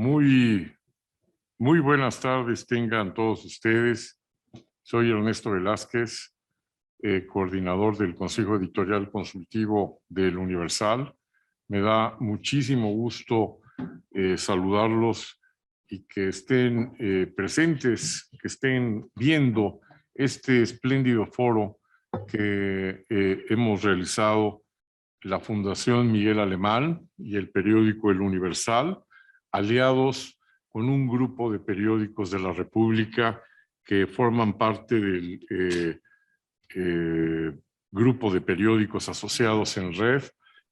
Muy, muy buenas tardes tengan todos ustedes. Soy Ernesto Velázquez, coordinador del Consejo Editorial Consultivo del Universal. Me da muchísimo gusto saludarlos y que estén presentes, que estén viendo este espléndido foro que hemos realizado la Fundación Miguel Alemán y el periódico El Universal, aliados con un grupo de periódicos de la República que forman parte del grupo de periódicos asociados en red.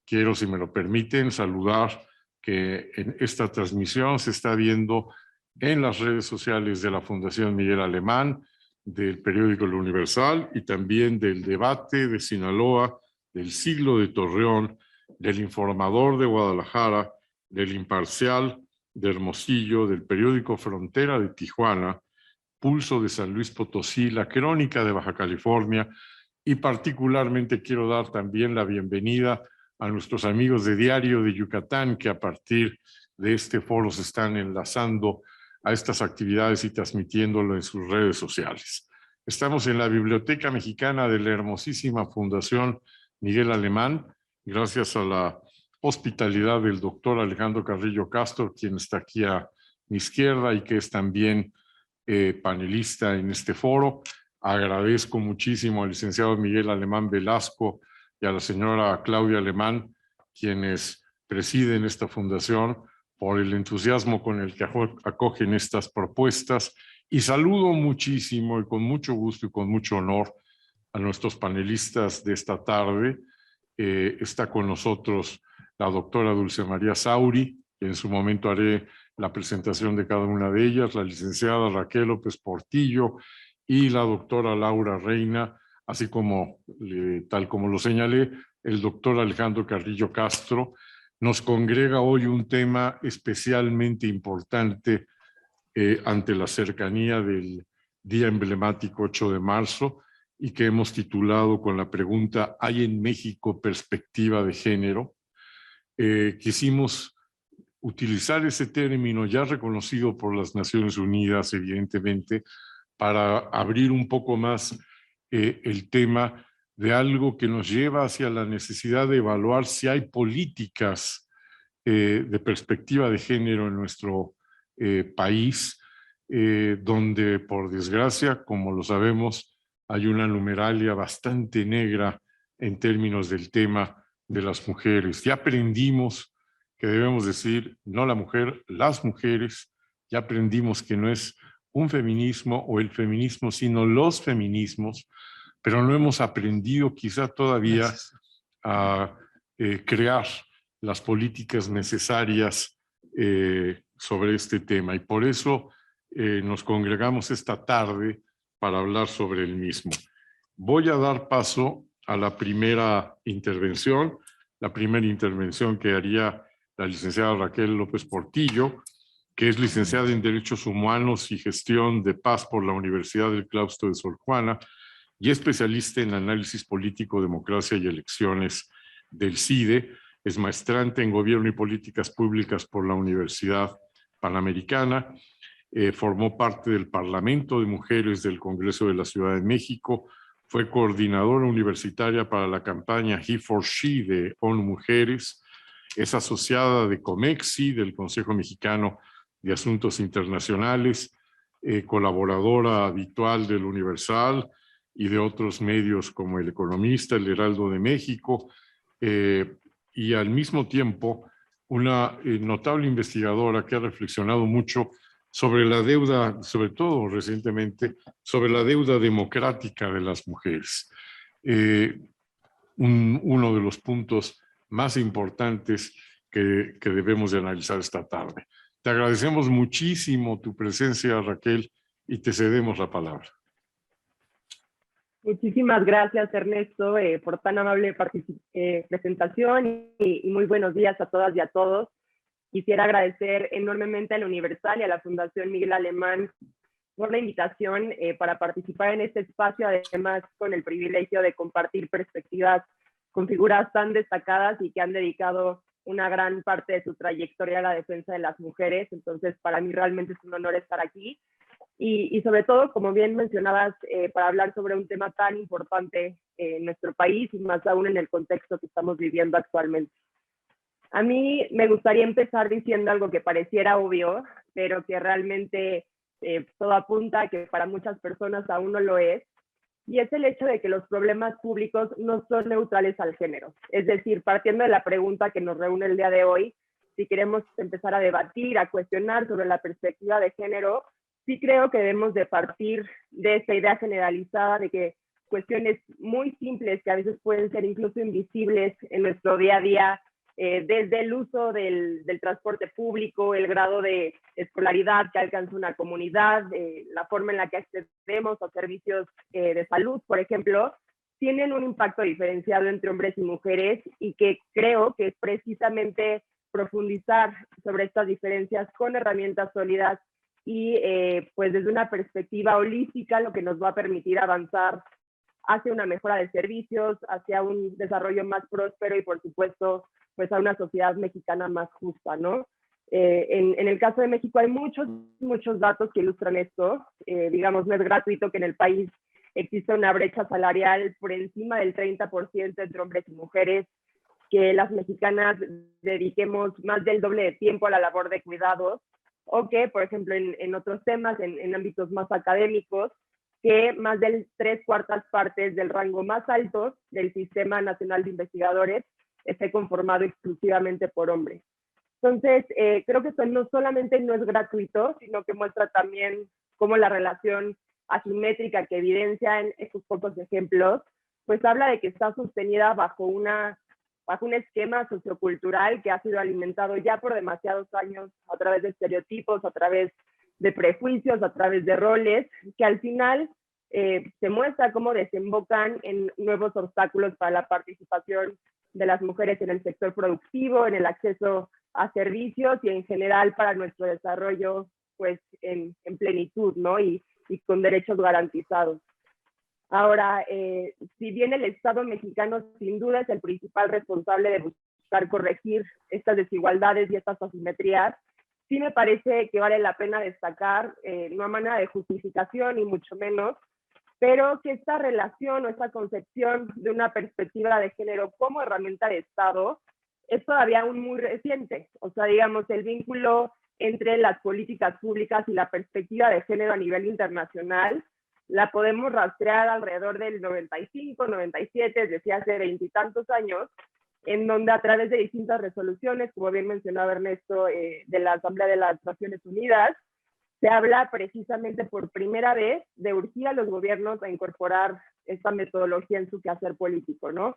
Quiero, si me lo permiten, saludar que en esta transmisión se está viendo en las redes sociales de la Fundación Miguel Alemán, del periódico El Universal y también del Debate de Sinaloa, del Siglo de Torreón, del Informador de Guadalajara, del Imparcial de Hermosillo, del periódico Frontera de Tijuana, Pulso de San Luis Potosí, La Crónica de Baja California, y particularmente quiero dar también la bienvenida a nuestros amigos de Diario de Yucatán, que a partir de este foro se están enlazando a estas actividades y transmitiéndolo en sus redes sociales. Estamos en la Biblioteca Mexicana de la hermosísima Fundación Miguel Alemán, gracias a la hospitalidad del doctor Alejandro Carrillo Castro, quien está aquí a mi izquierda y que es también panelista en este foro. Agradezco muchísimo al licenciado Miguel Alemán Velasco y a la señora Claudia Alemán, quienes presiden esta fundación, por el entusiasmo con el que acogen estas propuestas, y saludo muchísimo y con mucho gusto y con mucho honor a nuestros panelistas de esta tarde. Está con nosotros la doctora Dulce María Sauri, que en su momento haré la presentación de cada una de ellas, la licenciada Raquel López Portillo y la doctora Laura Reina, así como, tal como lo señalé, el doctor Alejandro Carrillo Castro. Nos congrega hoy un tema especialmente importante ante la cercanía del día emblemático 8 de marzo y que hemos titulado con la pregunta ¿hay en México perspectiva de género? Quisimos utilizar ese término ya reconocido por las Naciones Unidas, evidentemente, para abrir un poco más el tema de algo que nos lleva hacia la necesidad de evaluar si hay políticas de perspectiva de género en nuestro país, donde, por desgracia, como lo sabemos, hay una numeralia bastante negra en términos del tema de las mujeres. Ya aprendimos que debemos decir no la mujer, las mujeres. Ya aprendimos que no es un feminismo o el feminismo, sino los feminismos, pero no hemos aprendido quizá todavía a crear las políticas necesarias sobre este tema. Y por eso nos congregamos esta tarde para hablar sobre el mismo. Voy a dar paso a la primera intervención que haría la licenciada Raquel López Portillo, que es licenciada en Derechos Humanos y Gestión de Paz por la Universidad del Claustro de Sor Juana y especialista en análisis político, democracia y elecciones del CIDE. Es maestrante en Gobierno y Políticas Públicas por la Universidad Panamericana. Formó parte del Parlamento de Mujeres del Congreso de la Ciudad de México. Fue coordinadora universitaria para la campaña He for She de ONU Mujeres. Es asociada de COMEXI, del Consejo Mexicano de Asuntos Internacionales, colaboradora habitual del Universal y de otros medios como El Economista, El Heraldo de México, y al mismo tiempo una notable investigadora que ha reflexionado mucho sobre la deuda, sobre todo recientemente, sobre la deuda democrática de las mujeres. Uno de los puntos más importantes que debemos de analizar esta tarde. Te agradecemos muchísimo tu presencia, Raquel, y te cedemos la palabra. Muchísimas gracias, Ernesto, por tan amable presentación y muy buenos días a todas y a todos. Quisiera agradecer enormemente al Universal y a la Fundación Miguel Alemán por la invitación para participar en este espacio, además con el privilegio de compartir perspectivas con figuras tan destacadas y que han dedicado una gran parte de su trayectoria a la defensa de las mujeres, entonces para mí realmente es un honor estar aquí. Y sobre todo, como bien mencionabas, para hablar sobre un tema tan importante en nuestro país y más aún en el contexto que estamos viviendo actualmente. A mí me gustaría empezar diciendo algo que pareciera obvio, pero que realmente todo apunta a que para muchas personas aún no lo es, y es el hecho de que los problemas públicos no son neutrales al género. Es decir, partiendo de la pregunta que nos reúne el día de hoy, si queremos empezar a debatir, a cuestionar sobre la perspectiva de género, sí creo que debemos de partir de esta idea generalizada de que cuestiones muy simples que a veces pueden ser incluso invisibles en nuestro día a día, desde el uso del transporte público, el grado de escolaridad que alcanza una comunidad, la forma en la que accedemos a servicios de salud, por ejemplo, tienen un impacto diferenciado entre hombres y mujeres, y que creo que es precisamente profundizar sobre estas diferencias con herramientas sólidas y pues desde una perspectiva holística, lo que nos va a permitir avanzar hacia una mejora de servicios, hacia un desarrollo más próspero y por supuesto pues a una sociedad mexicana más justa, ¿no? En el caso de México hay muchos datos que ilustran esto. Digamos, no es gratuito que en el país exista una brecha salarial por encima del 30% entre hombres y mujeres, que las mexicanas dediquemos más del doble de tiempo a la labor de cuidados, o que, por ejemplo, en otros temas, en ámbitos más académicos, que más de 3/4 partes del rango más alto del Sistema Nacional de Investigadores esté conformado exclusivamente por hombres. Entonces, creo que esto no solamente no es gratuito, sino que muestra también cómo la relación asimétrica que evidencia en estos pocos ejemplos, pues habla de que está sostenida bajo un esquema sociocultural que ha sido alimentado ya por demasiados años a través de estereotipos, a través de prejuicios, a través de roles, que al final se muestra cómo desembocan en nuevos obstáculos para la participación de las mujeres en el sector productivo, en el acceso a servicios y en general para nuestro desarrollo pues en plenitud, ¿no? Y con derechos garantizados. Ahora, si bien el Estado mexicano sin duda es el principal responsable de buscar corregir estas desigualdades y estas asimetrías, sí me parece que vale la pena destacar, no a manera de justificación ni mucho menos, pero que esta relación o esta concepción de una perspectiva de género como herramienta de Estado es todavía aún muy reciente. O sea, digamos, el vínculo entre las políticas públicas y la perspectiva de género a nivel internacional la podemos rastrear alrededor del 95, 97, es decir, hace 20 y tantos años, en donde a través de distintas resoluciones, como bien mencionaba Ernesto, de la Asamblea de las Naciones Unidas, se habla precisamente por primera vez de urgir a los gobiernos a incorporar esta metodología en su quehacer político, ¿no?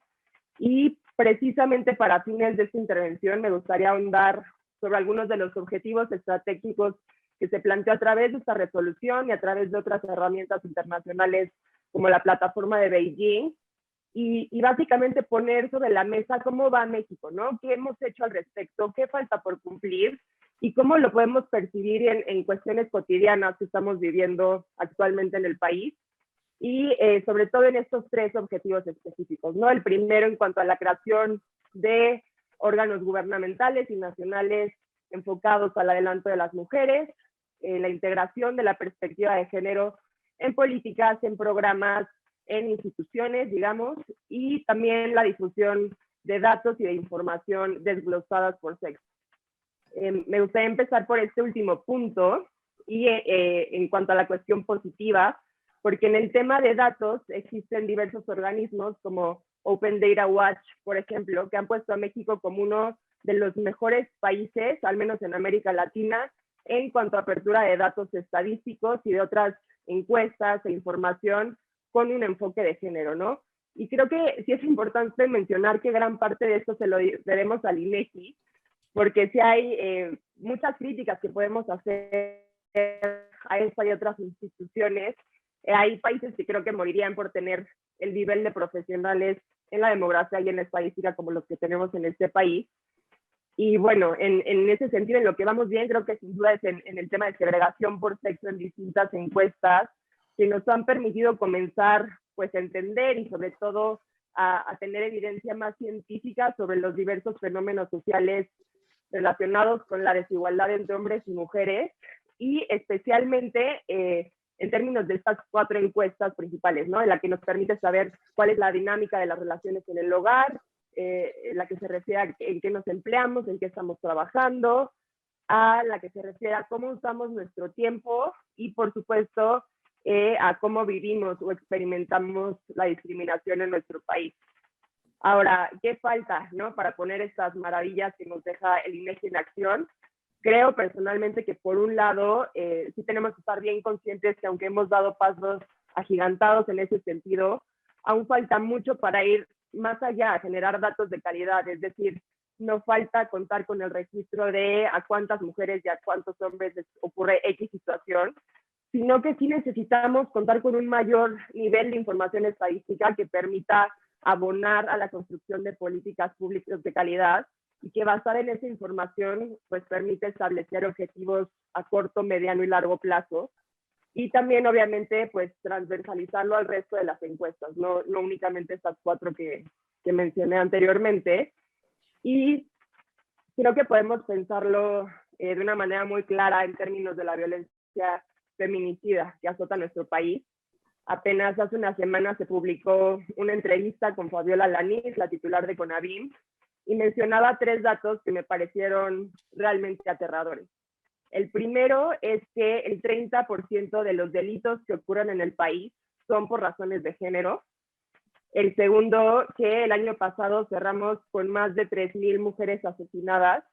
Y precisamente para fines de esta intervención me gustaría ahondar sobre algunos de los objetivos estratégicos que se planteó a través de esta resolución y a través de otras herramientas internacionales como la plataforma de Beijing, y básicamente poner sobre la mesa cómo va México, ¿no? ¿Qué hemos hecho al respecto? ¿Qué falta por cumplir? ¿Y cómo lo podemos percibir en cuestiones cotidianas que estamos viviendo actualmente en el país? Y sobre todo en estos 3 objetivos específicos, ¿no? El primero en cuanto a la creación de órganos gubernamentales y nacionales enfocados al adelanto de las mujeres, la integración de la perspectiva de género en políticas, en programas, en instituciones, digamos, y también la difusión de datos y de información desglosadas por sexo. Me gustaría empezar por este último punto y en cuanto a la cuestión positiva, porque en el tema de datos existen diversos organismos como Open Data Watch, por ejemplo, que han puesto a México como uno de los mejores países, al menos en América Latina, en cuanto a apertura de datos estadísticos y de otras encuestas e información con un enfoque de género, ¿no? Y creo que sí es importante mencionar que gran parte de esto se lo debemos al INEGI, porque sí hay muchas críticas que podemos hacer a esta y otras instituciones. Hay países que creo que morirían por tener el nivel de profesionales en la demografía y en la estadística como los que tenemos en este país. Y bueno, en ese sentido, en lo que vamos bien, creo que sin duda es en el tema de segregación por sexo en distintas encuestas, que nos han permitido comenzar pues a entender y sobre todo a tener evidencia más científica sobre los diversos fenómenos sociales relacionados con la desigualdad entre hombres y mujeres, y especialmente en términos de estas 4 encuestas principales, ¿no? En la que nos permite saber cuál es la dinámica de las relaciones en el hogar, en la que se refiere a en qué nos empleamos, en qué estamos trabajando, a la que se refiere a cómo usamos nuestro tiempo y, por supuesto, a cómo vivimos o experimentamos la discriminación en nuestro país. Ahora, ¿qué falta, no, para poner estas maravillas que nos deja el INEGI en acción? Creo personalmente que, por un lado, sí tenemos que estar bien conscientes que, aunque hemos dado pasos agigantados en ese sentido, aún falta mucho para ir más allá, a generar datos de calidad. Es decir, no falta contar con el registro de a cuántas mujeres y a cuántos hombres les ocurre X situación, sino que sí necesitamos contar con un mayor nivel de información estadística que permita abonar a la construcción de políticas públicas de calidad, y que, basada en esa información, pues permite establecer objetivos a corto, mediano y largo plazo, y también, obviamente, pues transversalizarlo al resto de las encuestas, no únicamente estas 4 que mencioné anteriormente. Y creo que podemos pensarlo de una manera muy clara en términos de la violencia feminicida que azota nuestro país. Apenas hace una semana se publicó una entrevista con Fabiola Lanís, la titular de CONAVIM, y mencionaba 3 datos que me parecieron realmente aterradores. El primero es que el 30% de los delitos que ocurren en el país son por razones de género. El segundo, que el año pasado cerramos con más de 3,000 mujeres asesinadas,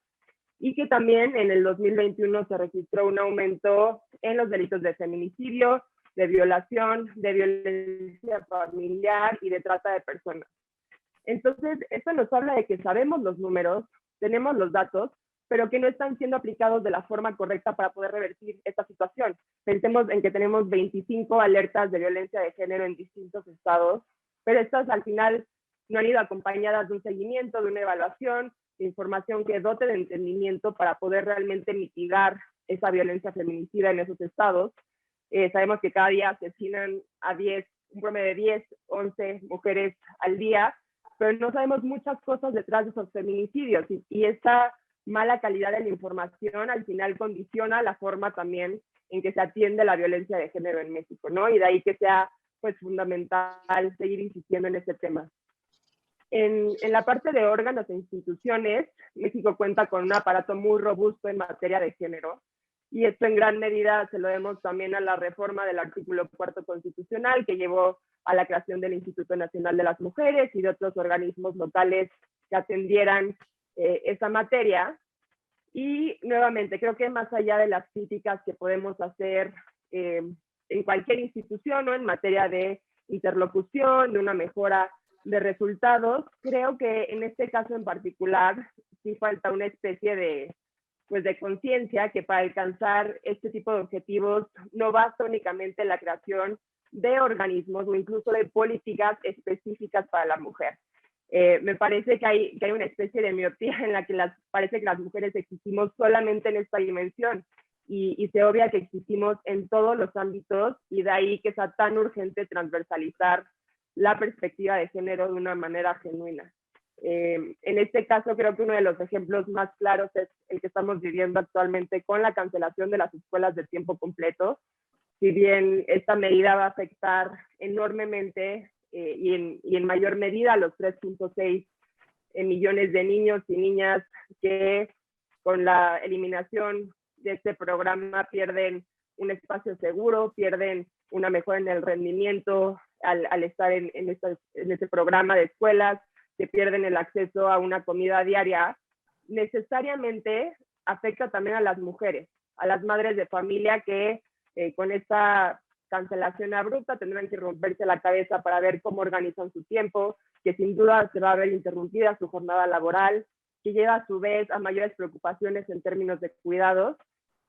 y que también en el 2021 se registró un aumento en los delitos de feminicidio, de violación, de violencia familiar y de trata de personas. Entonces, esto nos habla de que sabemos los números, tenemos los datos, pero que no están siendo aplicados de la forma correcta para poder revertir esta situación. Pensemos en que tenemos 25 alertas de violencia de género en distintos estados, pero estas al final no han ido acompañadas de un seguimiento, de una evaluación, de información que dote de entendimiento para poder realmente mitigar esa violencia feminicida en esos estados. Sabemos que cada día asesinan a un promedio de 10, 11 mujeres al día, pero no sabemos muchas cosas detrás de esos feminicidios, y esta mala calidad de la información al final condiciona la forma también en que se atiende la violencia de género en México, ¿no? Y de ahí que sea, pues, fundamental seguir insistiendo en este tema. En la parte de órganos e instituciones, México cuenta con un aparato muy robusto en materia de género, y esto en gran medida se lo debemos también a la reforma del artículo 4º constitucional, que llevó a la creación del Instituto Nacional de las Mujeres y de otros organismos locales que atendieran esa materia. Y nuevamente, creo que más allá de las críticas que podemos hacer en cualquier institución, ¿no?, en materia de interlocución, de una mejora de resultados, creo que en este caso en particular sí falta una especie de conciencia que para alcanzar este tipo de objetivos no basta únicamente la creación de organismos o incluso de políticas específicas para la mujer. Me parece que hay una especie de miopía en la que parece que las mujeres existimos solamente en esta dimensión, y se obvia que existimos en todos los ámbitos, y de ahí que sea tan urgente transversalizar la perspectiva de género de una manera genuina. En este caso, creo que uno de los ejemplos más claros es el que estamos viviendo actualmente con la cancelación de las escuelas de tiempo completo. Si bien esta medida va a afectar enormemente y en mayor medida a los 3.6 millones de niños y niñas que con la eliminación de este programa pierden un espacio seguro, pierden una mejora en el rendimiento al estar en este programa de escuelas, que pierden el acceso a una comida diaria, necesariamente afecta también a las mujeres, a las madres de familia que con esta cancelación abrupta tendrán que romperse la cabeza para ver cómo organizan su tiempo, que sin duda se va a ver interrumpida su jornada laboral, que lleva a su vez a mayores preocupaciones en términos de cuidados,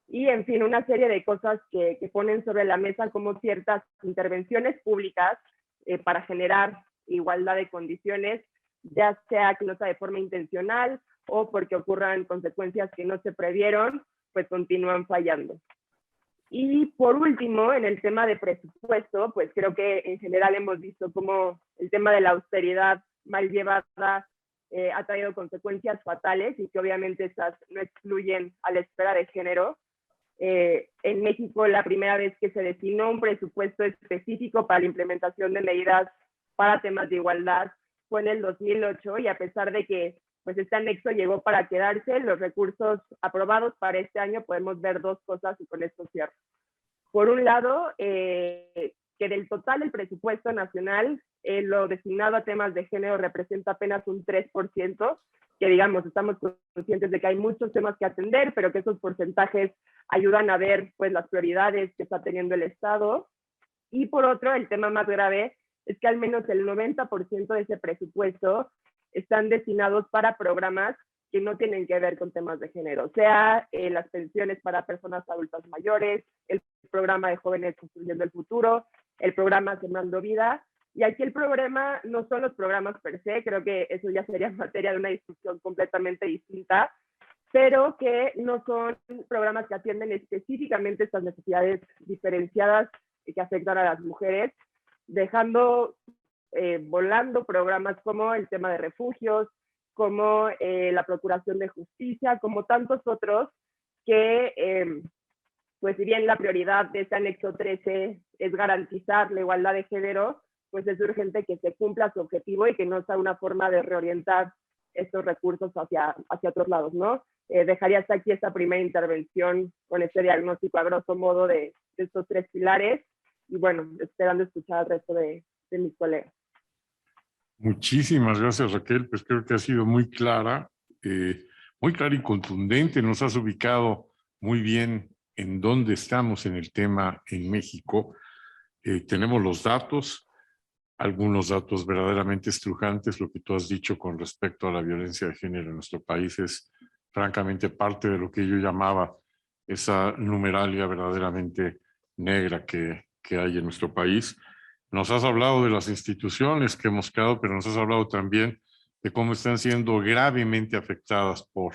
y en fin, una serie de cosas que ponen sobre la mesa como ciertas intervenciones públicas para generar igualdad de condiciones, ya sea que no sea de forma intencional o porque ocurran consecuencias que no se previeron, pues continúan fallando. Y por último, en el tema de presupuesto, pues creo que en general hemos visto cómo el tema de la austeridad mal llevada ha traído consecuencias fatales y que obviamente estas no excluyen a la esfera de género. En México, la primera vez que se destinó un presupuesto específico para la implementación de medidas para temas de igualdad fue en el 2008, y a pesar de que pues este anexo llegó para quedarse, los recursos aprobados para este año, podemos ver dos cosas y con esto cierro. Por un lado, que del total del presupuesto nacional, lo destinado a temas de género representa apenas un 3%, que digamos, estamos conscientes de que hay muchos temas que atender, pero que esos porcentajes ayudan a ver pues las prioridades que está teniendo el Estado. Y por otro, el tema más grave es que al menos el 90% de ese presupuesto están destinados para programas que no tienen que ver con temas de género, sea las pensiones para personas adultas mayores, el programa de jóvenes construyendo el futuro, el programa Sembrando Vida. Y aquí el problema no son los programas per se, creo que eso ya sería materia de una discusión completamente distinta, pero que no son programas que atienden específicamente estas necesidades diferenciadas que afectan a las mujeres, dejando volando programas como el tema de refugios, como la procuración de justicia, como tantos otros que, pues si bien la prioridad de este anexo 13 es garantizar la igualdad de género, pues es urgente que se cumpla su objetivo y que no sea una forma de reorientar estos recursos hacia otros lados, ¿no? Dejaría hasta aquí esta primera intervención con este diagnóstico a grosso modo de estos tres pilares y bueno, esperando escuchar al resto de mis colegas. Muchísimas gracias, Raquel. Pues creo que ha sido muy clara y contundente. Nos has ubicado muy bien en dónde estamos en el tema en México. Tenemos los datos, algunos datos verdaderamente estrujantes. Lo que tú has dicho con respecto a la violencia de género en nuestro país es francamente parte de lo que yo llamaba esa numeralia verdaderamente negra que hay en nuestro país. Nos has hablado de las instituciones que hemos creado, pero nos has hablado también de cómo están siendo gravemente afectadas por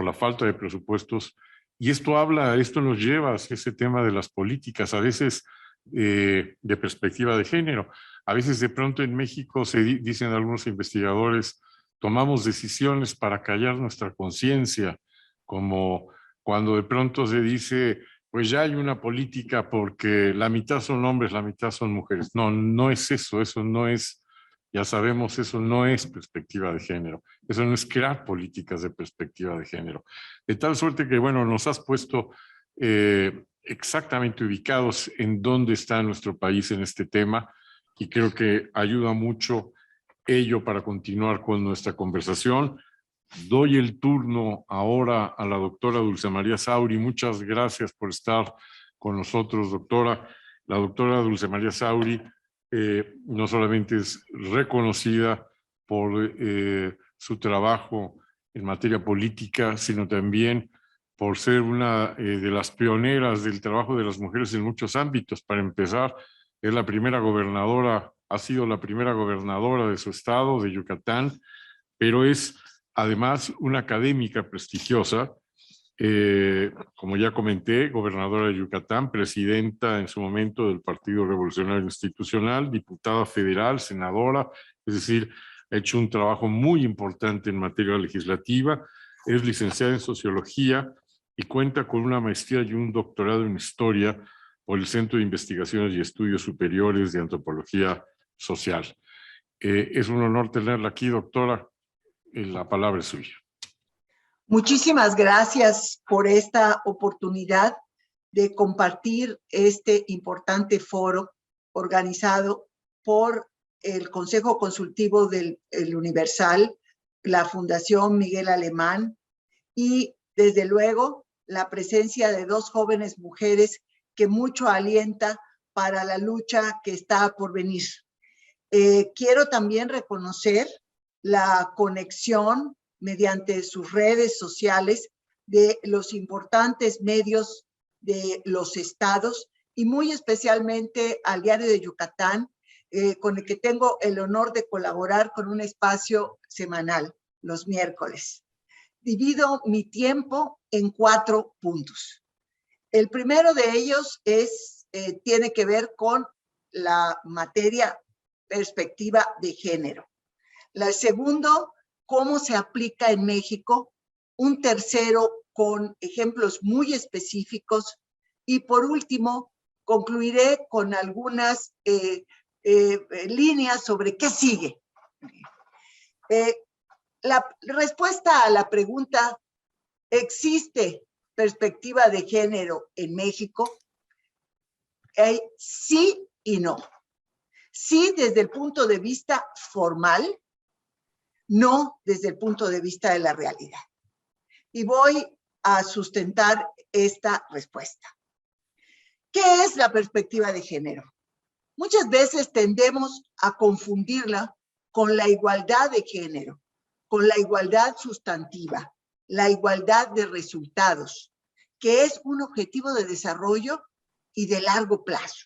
la falta de presupuestos. Y esto nos lleva hacia ese tema de las políticas, a veces de perspectiva de género. A veces de pronto en México dicen algunos investigadores, tomamos decisiones para callar nuestra conciencia, como cuando de pronto se dice, pues ya hay una política porque la mitad son hombres, la mitad son mujeres. No, no es eso, eso no es, ya sabemos, eso no es perspectiva de género. Eso no es crear políticas de perspectiva de género. De tal suerte que, bueno, nos has puesto exactamente ubicados en dónde está nuestro país en este tema y creo que ayuda mucho ello para continuar con nuestra conversación. Doy el turno ahora a la doctora Dulce María Sauri. Muchas gracias por estar con nosotros, doctora. La doctora Dulce María Sauri no solamente es reconocida por su trabajo en materia política, sino también por ser una de las pioneras del trabajo de las mujeres en muchos ámbitos. Para empezar, es la primera gobernadora, ha sido la primera gobernadora de su estado, de Yucatán, pero es además una académica prestigiosa, como ya comenté, gobernadora de Yucatán, presidenta en su momento del Partido Revolucionario Institucional, diputada federal, senadora, es decir, ha hecho un trabajo muy importante en materia legislativa, es licenciada en Sociología y cuenta con una maestría y un doctorado en Historia por el Centro de Investigaciones y Estudios Superiores de Antropología Social. Es un honor tenerla aquí, doctora. La palabra es suya. Muchísimas gracias por esta oportunidad de compartir este importante foro organizado por el Consejo Consultivo del Universal, la Fundación Miguel Alemán y, desde luego, la presencia de dos jóvenes mujeres que mucho alienta para la lucha que está por venir. Quiero también reconocer la conexión mediante sus redes sociales de los importantes medios de los estados y muy especialmente al Diario de Yucatán, con el que tengo el honor de colaborar con un espacio semanal, los miércoles. Divido mi tiempo en 4 puntos. El primero de ellos tiene que ver con la materia perspectiva de género. El segundo, cómo se aplica en México. Un tercero, con ejemplos muy específicos. Y por último, concluiré con algunas líneas sobre qué sigue. La respuesta a la pregunta, ¿existe perspectiva de género en México? Sí y no. Sí desde el punto de vista formal, no desde el punto de vista de la realidad. Y voy a sustentar esta respuesta. ¿Qué es la perspectiva de género? Muchas veces tendemos a confundirla con la igualdad de género, con la igualdad sustantiva, la igualdad de resultados, que es un objetivo de desarrollo y de largo plazo.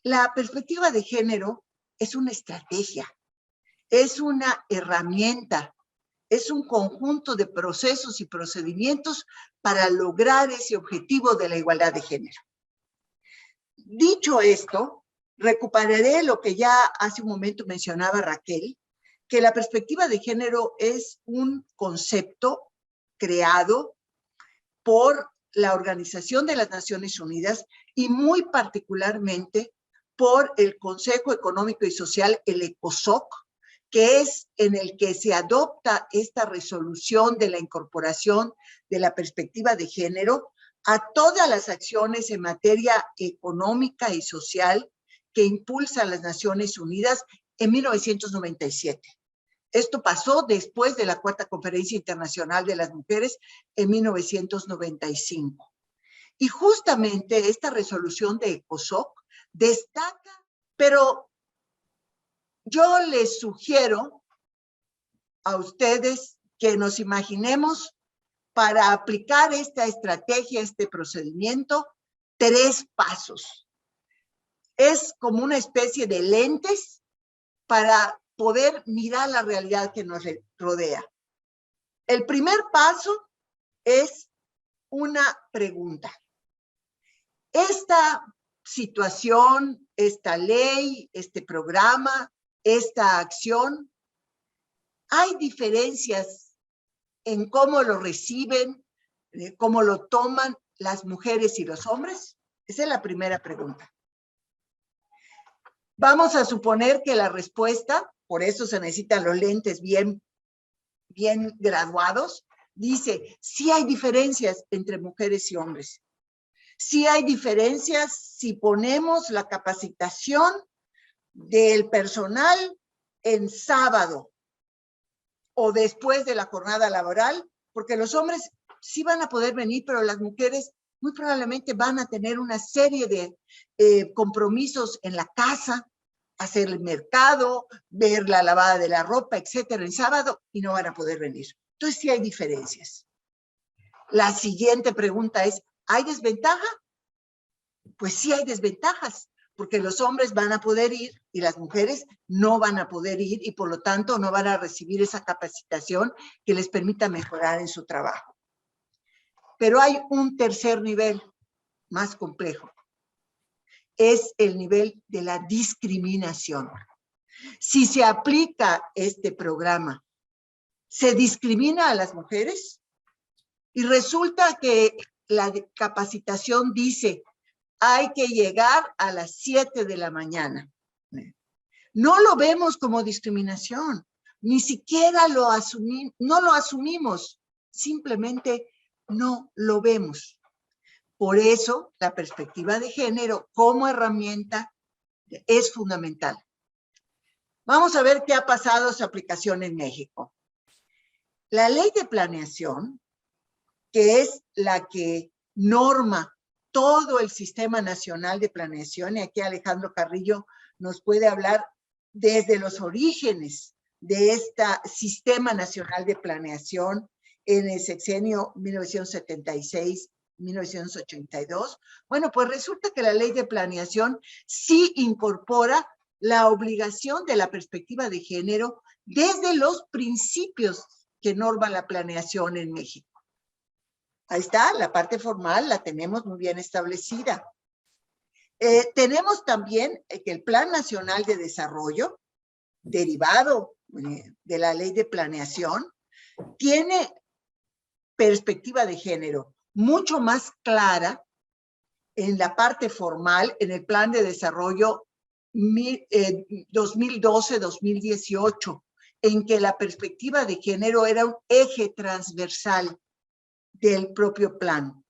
La perspectiva de género es una estrategia, es una herramienta, es un conjunto de procesos y procedimientos para lograr ese objetivo de la igualdad de género. Dicho esto, recuperaré lo que ya hace un momento mencionaba Raquel, que la perspectiva de género es un concepto creado por la Organización de las Naciones Unidas y muy particularmente por el Consejo Económico y Social, el ECOSOC, que es en el que se adopta esta resolución de la incorporación de la perspectiva de género a todas las acciones en materia económica y social que impulsan las Naciones Unidas en 1997. Esto pasó después de la Cuarta Conferencia Internacional de las Mujeres en 1995. Y justamente esta resolución de ECOSOC destaca, pero yo les sugiero a ustedes que nos imaginemos para aplicar esta estrategia, este procedimiento, 3 pasos. Es como una especie de lentes para poder mirar la realidad que nos rodea. El primer paso es una pregunta. Esta situación, esta ley, este programa, esta acción, ¿hay diferencias en cómo lo reciben, cómo lo toman las mujeres y los hombres? Esa es la primera pregunta. Vamos a suponer que la respuesta, por eso se necesitan los lentes bien graduados, dice, sí hay diferencias entre mujeres y hombres. Sí hay diferencias si ponemos la capacitación del personal en sábado o después de la jornada laboral, porque los hombres sí van a poder venir, pero las mujeres muy probablemente van a tener una serie de compromisos en la casa, hacer el mercado, ver la lavada de la ropa, etcétera, en sábado, y no van a poder venir. Entonces sí hay diferencias. La siguiente pregunta es, ¿hay desventaja? Pues sí hay desventajas, porque los hombres van a poder ir y las mujeres no van a poder ir y por lo tanto no van a recibir esa capacitación que les permita mejorar en su trabajo. Pero hay un tercer nivel más complejo. Es el nivel de la discriminación. Si se aplica este programa, ¿se discrimina a las mujeres? Y resulta que la capacitación dice, hay que llegar a las 7 de la mañana. No lo vemos como discriminación, ni siquiera no lo asumimos, simplemente no lo vemos. Por eso, la perspectiva de género como herramienta es fundamental. Vamos a ver qué ha pasado su aplicación en México. La ley de planeación, que es la que norma todo el Sistema Nacional de Planeación, y aquí Alejandro Carrillo nos puede hablar desde los orígenes de este Sistema Nacional de Planeación en el sexenio 1976-1982. Bueno, pues resulta que la ley de planeación sí incorpora la obligación de la perspectiva de género desde los principios que norma la planeación en México. Ahí está, la parte formal la tenemos muy bien establecida. Tenemos también que el Plan Nacional de Desarrollo, derivado de la Ley de Planeación, tiene perspectiva de género mucho más clara en la parte formal, en el Plan de Desarrollo 2012-2018, en que la perspectiva de género era un eje transversal del propio plan.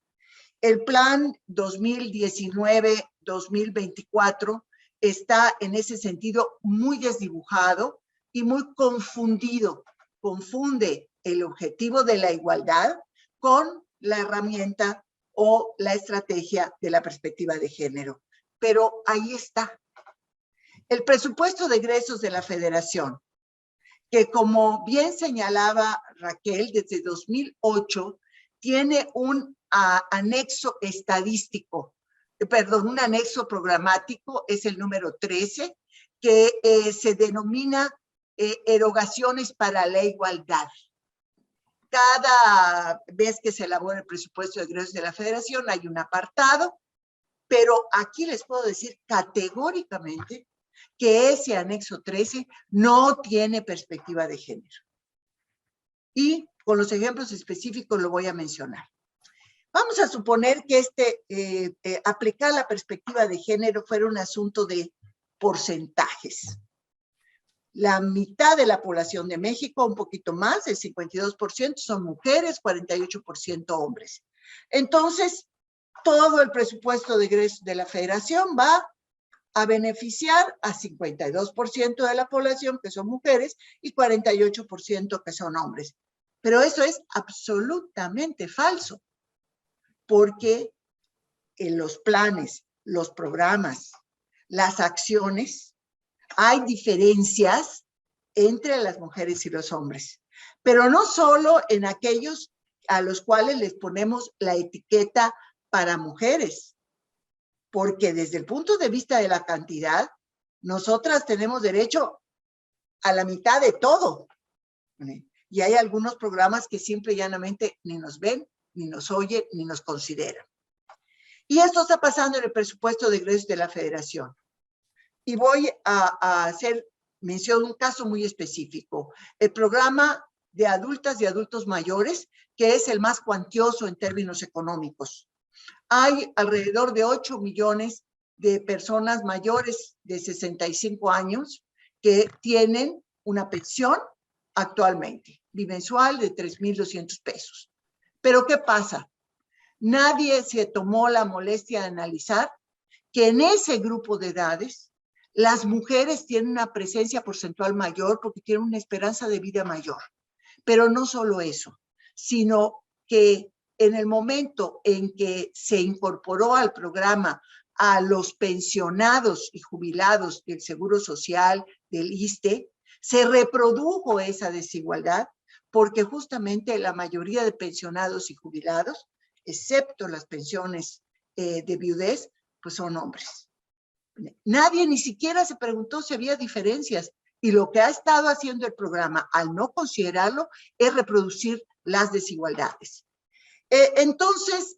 El plan 2019-2024 está en ese sentido muy desdibujado y muy confundido. Confunde el objetivo de la igualdad con la herramienta o la estrategia de la perspectiva de género. Pero ahí está. El presupuesto de egresos de la Federación, que como bien señalaba Raquel, desde 2008 tiene un anexo estadístico, un anexo programático, es el número 13, que se denomina erogaciones para la igualdad. Cada vez que se elabora el presupuesto de egresos de la Federación hay un apartado, pero aquí les puedo decir categóricamente que ese anexo 13 no tiene perspectiva de género. Y con los ejemplos específicos lo voy a mencionar. Vamos a suponer que aplicar la perspectiva de género fuera un asunto de porcentajes. La mitad de la población de México, un poquito más, el 52% son mujeres, 48% hombres. Entonces, todo el presupuesto de egresos de la Federación va a beneficiar a 52% de la población, que son mujeres, y 48% que son hombres. Pero eso es absolutamente falso, porque en los planes, los programas, las acciones, hay diferencias entre las mujeres y los hombres, pero no solo en aquellos a los cuales les ponemos la etiqueta para mujeres, porque desde el punto de vista de la cantidad, nosotras tenemos derecho a la mitad de todo. Y hay algunos programas que simple y llanamente ni nos ven, ni nos oyen, ni nos consideran. Y esto está pasando en el presupuesto de egresos de la Federación. Y voy a hacer mención de un caso muy específico. El programa de adultas y adultos mayores, que es el más cuantioso en términos económicos. Hay alrededor de 8 millones de personas mayores de 65 años que tienen una pensión actualmente, bimensual de 3,200 pesos. Pero ¿qué pasa? Nadie se tomó la molestia de analizar que en ese grupo de edades las mujeres tienen una presencia porcentual mayor porque tienen una esperanza de vida mayor. Pero no solo eso, sino que en el momento en que se incorporó al programa a los pensionados y jubilados del Seguro Social, del ISSSTE, se reprodujo esa desigualdad porque justamente la mayoría de pensionados y jubilados, excepto las pensiones de viudez, pues son hombres. Nadie ni siquiera se preguntó si había diferencias, y lo que ha estado haciendo el programa al no considerarlo es reproducir las desigualdades. Entonces,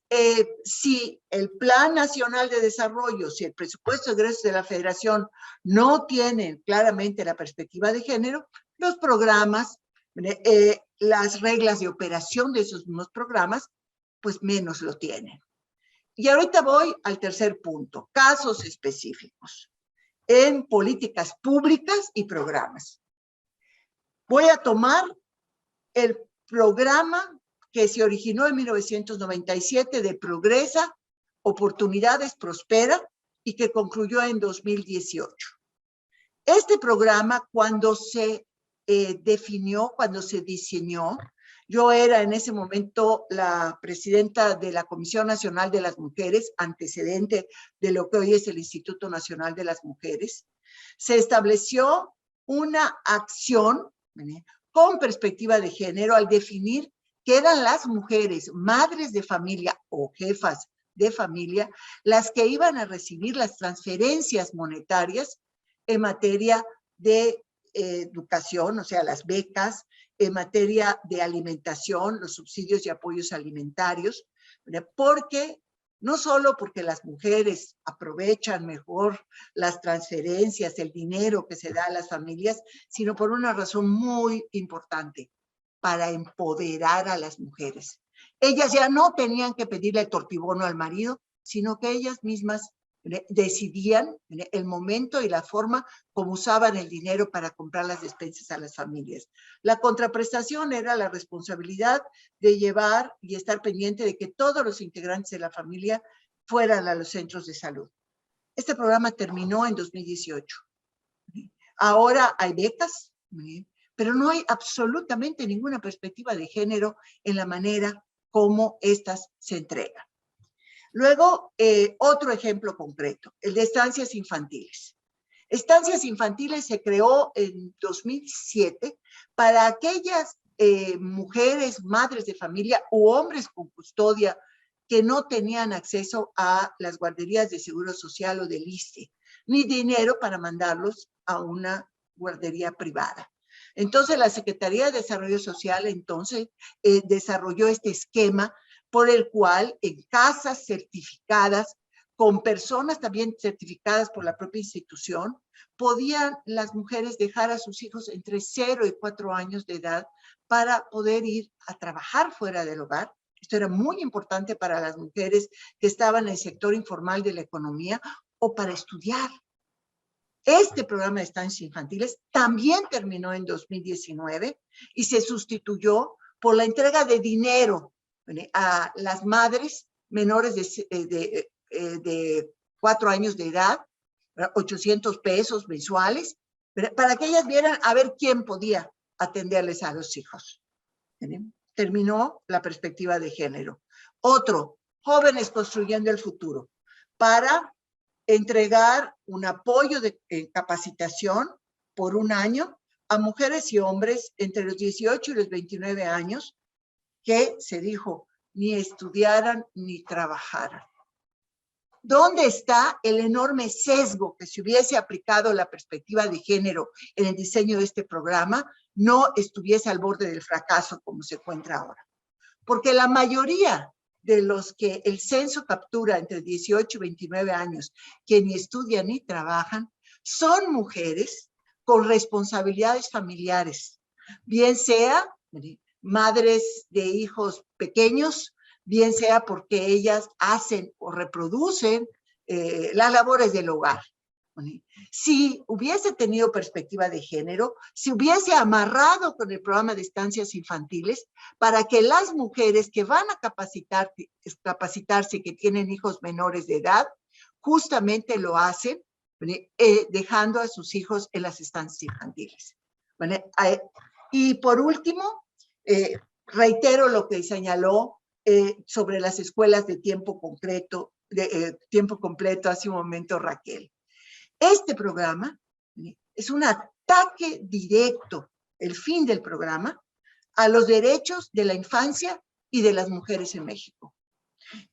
si el Plan Nacional de Desarrollo, si el presupuesto de egresos de la Federación no tienen claramente la perspectiva de género, los programas, las reglas de operación de esos mismos programas, pues menos lo tienen. Y ahorita voy al tercer punto, casos específicos en políticas públicas y programas. Voy a tomar el programa que se originó en 1997 de Progresa, Oportunidades, Prospera, y que concluyó en 2018. Este programa, cuando se definió, cuando se diseñó, yo era en ese momento la presidenta de la Comisión Nacional de las Mujeres, antecedente de lo que hoy es el Instituto Nacional de las Mujeres. Se estableció una acción con perspectiva de género al definir que eran las mujeres, madres de familia o jefas de familia, las que iban a recibir las transferencias monetarias en materia de educación, o sea, las becas, en materia de alimentación, los subsidios y apoyos alimentarios, porque no solo porque las mujeres aprovechan mejor las transferencias, el dinero que se da a las familias, sino por una razón muy importante, para empoderar a las mujeres. Ellas ya no tenían que pedirle el tortibono al marido, sino que ellas mismas decidían el momento y la forma como usaban el dinero para comprar las despensas a las familias. La contraprestación era la responsabilidad de llevar y estar pendiente de que todos los integrantes de la familia fueran a los centros de salud. Este programa terminó en 2018. Ahora hay becas, pero no hay absolutamente ninguna perspectiva de género en la manera como estas se entregan. Luego, otro ejemplo concreto, el de estancias infantiles. Estancias infantiles se creó en 2007 para aquellas mujeres, madres de familia u hombres con custodia que no tenían acceso a las guarderías de Seguro Social o del ISSSTE, ni dinero para mandarlos a una guardería privada. Entonces, la Secretaría de Desarrollo Social desarrolló este esquema por el cual en casas certificadas, con personas también certificadas por la propia institución, podían las mujeres dejar a sus hijos entre 0 y 4 años de edad para poder ir a trabajar fuera del hogar. Esto era muy importante para las mujeres que estaban en el sector informal de la economía o para estudiar. Este programa de estancias infantiles también terminó en 2019 y se sustituyó por la entrega de dinero a las madres menores de 4 años de edad, 800 pesos mensuales, para que ellas vieran a ver quién podía atenderles a los hijos. Terminó la perspectiva de género. Otro, Jóvenes Construyendo el Futuro, para entregar un apoyo de capacitación por 1 año a mujeres y hombres entre los 18 y los 29 años que se dijo ni estudiaran ni trabajaran. ¿Dónde está el enorme sesgo que si hubiese aplicado la perspectiva de género en el diseño de este programa, no estuviese al borde del fracaso como se encuentra ahora? Porque la mayoría de los que el censo captura entre 18 y 29 años, que ni estudian ni trabajan, son mujeres con responsabilidades familiares, bien sea madres de hijos pequeños, bien sea porque ellas hacen o reproducen las labores del hogar. Si hubiese tenido perspectiva de género, si hubiese amarrado con el programa de estancias infantiles para que las mujeres que van a capacitarse, que tienen hijos menores de edad, justamente lo hacen dejando a sus hijos en las estancias infantiles. Y por último, reitero lo que señaló sobre las escuelas de tiempo completo hace un momento Raquel. Este programa es un ataque directo, el fin del programa, a los derechos de la infancia y de las mujeres en México.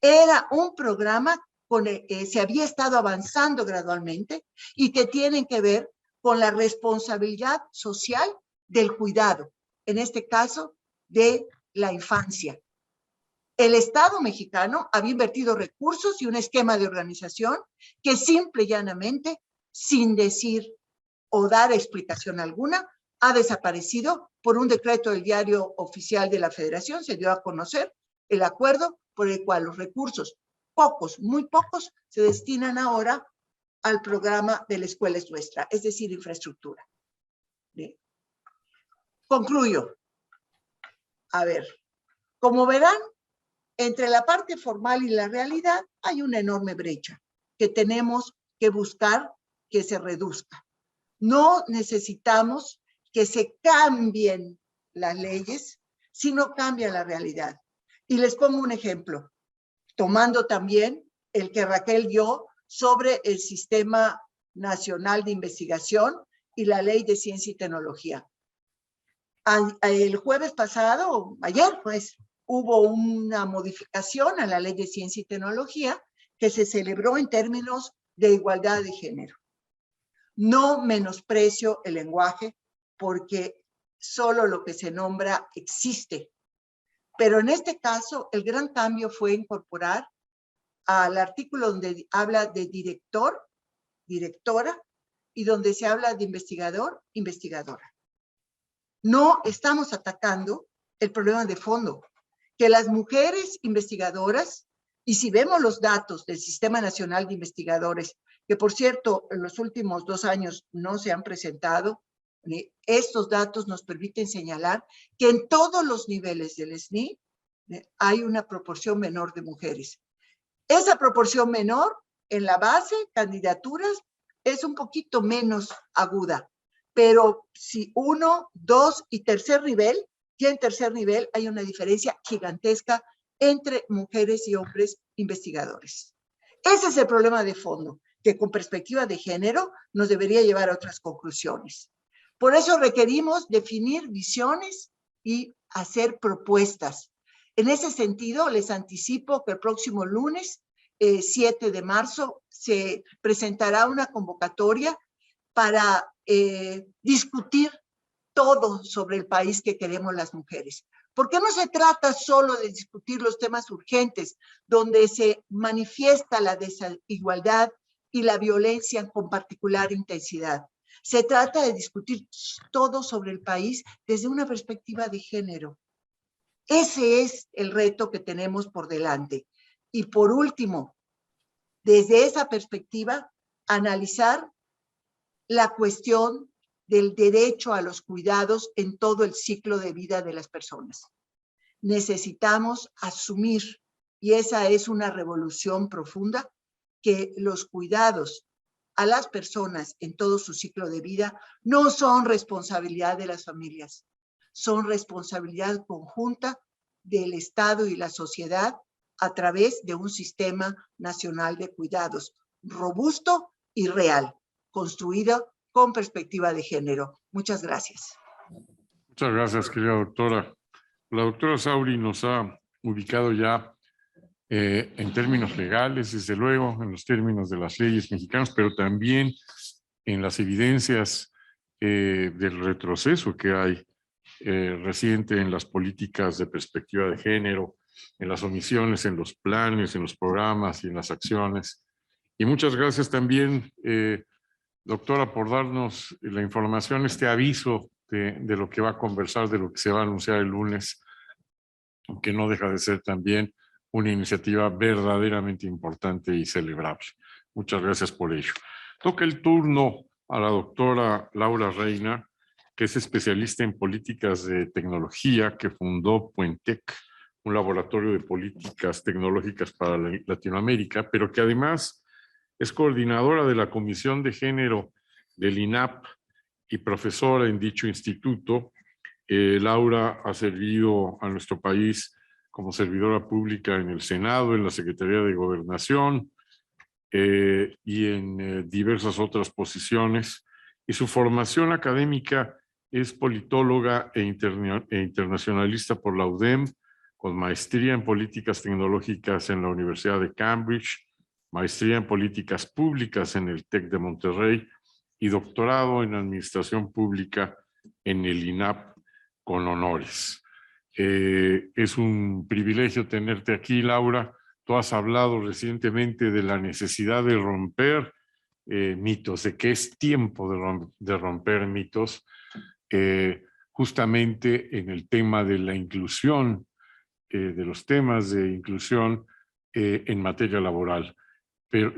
Era un programa con el que se había estado avanzando gradualmente y que tienen que ver con la responsabilidad social del cuidado, en este caso de la infancia. El Estado mexicano había invertido recursos y un esquema de organización que simple y llanamente, sin decir o dar explicación alguna, ha desaparecido por un decreto del Diario Oficial de la Federación. Se dio a conocer el acuerdo por el cual los recursos, pocos, muy pocos, se destinan ahora al programa de La Escuela es Nuestra, es decir, infraestructura. Bien. Concluyo. A ver, como verán, entre la parte formal y la realidad hay una enorme brecha que tenemos que buscar que se reduzca. No necesitamos que se cambien las leyes, sino cambia la realidad. Y les pongo un ejemplo, tomando también el que Raquel dio sobre el Sistema Nacional de Investigación y la Ley de Ciencia y Tecnología. El jueves pasado, ayer pues, hubo una modificación a la Ley de Ciencia y Tecnología que se celebró en términos de igualdad de género. No menosprecio el lenguaje, porque solo lo que se nombra existe. Pero en este caso, el gran cambio fue incorporar al artículo donde habla de director, directora, y donde se habla de investigador, investigadora. No estamos atacando el problema de fondo, que las mujeres investigadoras, y si vemos los datos del Sistema Nacional de Investigadores, que por cierto, en los últimos 2 años no se han presentado, estos datos nos permiten señalar que en todos los niveles del SNI hay una proporción menor de mujeres. Esa proporción menor en la base, candidaturas, es un poquito menos aguda, pero si 1, 2 y tercer nivel, ya en tercer nivel hay una diferencia gigantesca entre mujeres y hombres investigadores. Ese es el problema de fondo, que con perspectiva de género nos debería llevar a otras conclusiones. Por eso requerimos definir visiones y hacer propuestas. En ese sentido, les anticipo que el próximo lunes, 7 de marzo, se presentará una convocatoria para discutir todo sobre el país que queremos las mujeres. Porque no se trata solo de discutir los temas urgentes, donde se manifiesta la desigualdad y la violencia con particular intensidad. Se trata de discutir todo sobre el país desde una perspectiva de género. Ese es el reto que tenemos por delante. Y por último, desde esa perspectiva, analizar la cuestión del derecho a los cuidados en todo el ciclo de vida de las personas. Necesitamos asumir, y esa es una revolución profunda, que los cuidados a las personas en todo su ciclo de vida no son responsabilidad de las familias, son responsabilidad conjunta del Estado y la sociedad a través de un sistema nacional de cuidados robusto y real, construido con perspectiva de género. Muchas gracias. Muchas gracias, querida doctora. La doctora Sauri nos ha ubicado ya en términos legales, desde luego, en los términos de las leyes mexicanas, pero también en las evidencias del retroceso que hay reciente en las políticas de perspectiva de género, en las omisiones, en los planes, en los programas y en las acciones. Y muchas gracias también, doctora, por darnos la información, este aviso de lo que va a conversar, de lo que se va a anunciar el lunes, que no deja de ser también una iniciativa verdaderamente importante y celebrable. Muchas gracias por ello. Toca el turno a la doctora Laura Reina, que es especialista en políticas de tecnología, que fundó Puentec, un laboratorio de políticas tecnológicas para Latinoamérica, pero que además es coordinadora de la Comisión de Género del INAP y profesora en dicho instituto. Laura ha servido a nuestro país como servidora pública en el Senado, en la Secretaría de Gobernación y en diversas otras posiciones. Y su formación académica es politóloga e internacionalista por la UDEM, con maestría en políticas tecnológicas en la Universidad de Cambridge, maestría en políticas públicas en el TEC de Monterrey y doctorado en administración pública en el INAP con honores. Es un privilegio tenerte aquí, Laura. Tú has hablado recientemente de la necesidad de romper mitos, de que es tiempo de romper mitos, justamente en el tema de la inclusión, de los temas de inclusión en materia laboral. Pero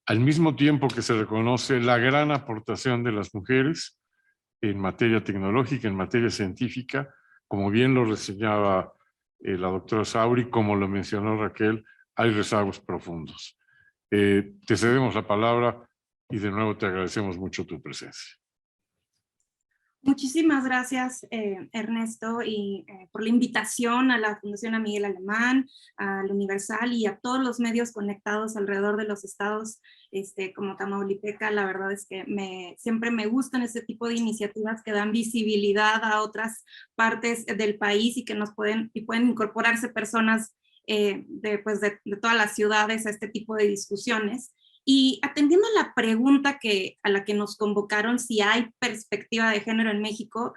al mismo tiempo que se reconoce la gran aportación de las mujeres en materia tecnológica, en materia científica, como bien lo reseñaba la doctora Sauri, como lo mencionó Raquel, hay rezagos profundos. Te cedemos la palabra y de nuevo te agradecemos mucho tu presencia. Muchísimas gracias, Ernesto, y por la invitación a la Fundación Miguel Alemán, al Universal y a todos los medios conectados alrededor de los estados como Tamaulipeca. La verdad es que siempre me gustan este tipo de iniciativas que dan visibilidad a otras partes del país y que pueden incorporarse personas de todas las ciudades a este tipo de discusiones. Y atendiendo a la pregunta a la que nos convocaron, si hay perspectiva de género en México,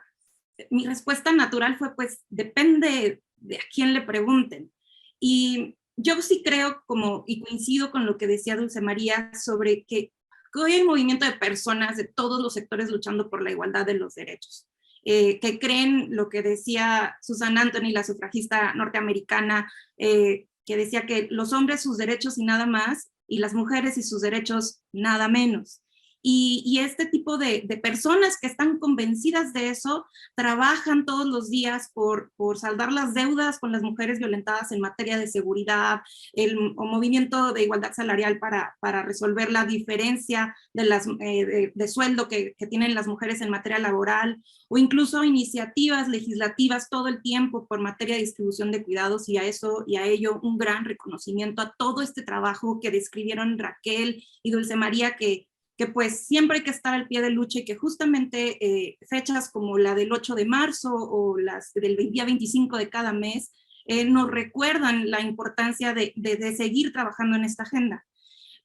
mi respuesta natural fue, pues, depende de a quién le pregunten. Y yo sí creo, y coincido con lo que decía Dulce María, sobre que hoy hay un movimiento de personas de todos los sectores luchando por la igualdad de los derechos, que creen lo que decía Susan Anthony, la sufragista norteamericana, que decía que los hombres sus derechos y nada más, y las mujeres y sus derechos nada menos. Y este tipo de personas que están convencidas de eso trabajan todos los días por saldar las deudas con las mujeres violentadas en materia de seguridad, o movimiento de igualdad salarial para resolver la diferencia de sueldo que tienen las mujeres en materia laboral, o incluso iniciativas legislativas todo el tiempo por materia de distribución de cuidados, y a ello un gran reconocimiento a todo este trabajo que describieron Raquel y Dulce María, que pues siempre hay que estar al pie de lucha, y que justamente fechas como la del 8 de marzo o las del día 25 de cada mes nos recuerdan la importancia de seguir trabajando en esta agenda.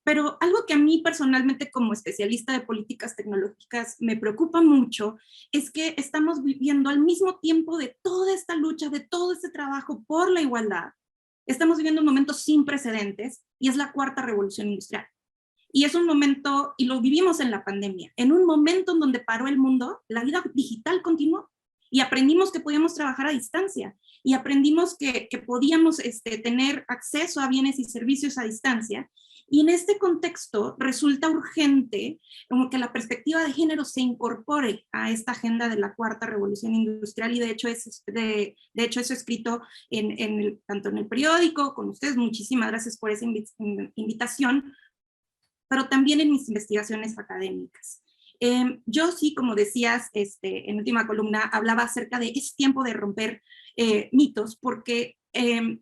Pero algo que a mí personalmente, como especialista de políticas tecnológicas, me preocupa mucho es que estamos viviendo al mismo tiempo de toda esta lucha, de todo este trabajo por la igualdad. Estamos viviendo un momento sin precedentes, y es la cuarta revolución industrial. Y es un momento, y lo vivimos en la pandemia, en un momento en donde paró el mundo, la vida digital continuó, y aprendimos que podíamos trabajar a distancia, y aprendimos que podíamos tener acceso a bienes y servicios a distancia. Y en este contexto resulta urgente como que la perspectiva de género se incorpore a esta agenda de la cuarta revolución industrial, y de hecho eso escrito tanto en el periódico, con ustedes. Muchísimas gracias por esa invitación, pero también en mis investigaciones académicas. Yo sí, como decías, en última columna, hablaba acerca de es tiempo de romper mitos, porque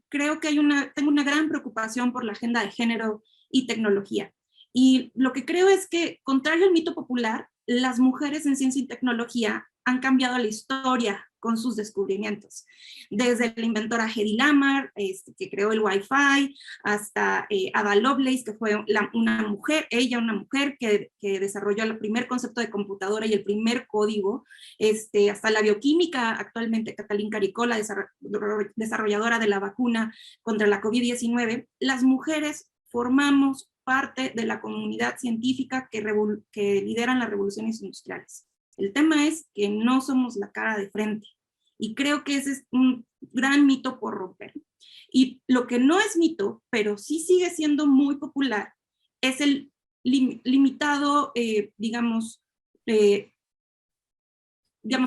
creo que tengo una gran preocupación por la agenda de género y tecnología. Y lo que creo es que, contrario al mito popular, las mujeres en ciencia y tecnología han cambiado la historia con sus descubrimientos. Desde la inventora Hedy Lamarr, que creó el Wi-Fi, hasta Ada Lovelace, que fue una mujer que desarrolló el primer concepto de computadora y el primer código, hasta la bioquímica, actualmente Kathleen Caricó, la desarrolladora de la vacuna contra la COVID-19. Las mujeres formamos parte de la comunidad científica que lideran las revoluciones industriales. El tema es que no somos la cara de frente, y creo que ese es un gran mito por romper. Y lo que no es mito, pero sí sigue siendo muy popular, es el limitado,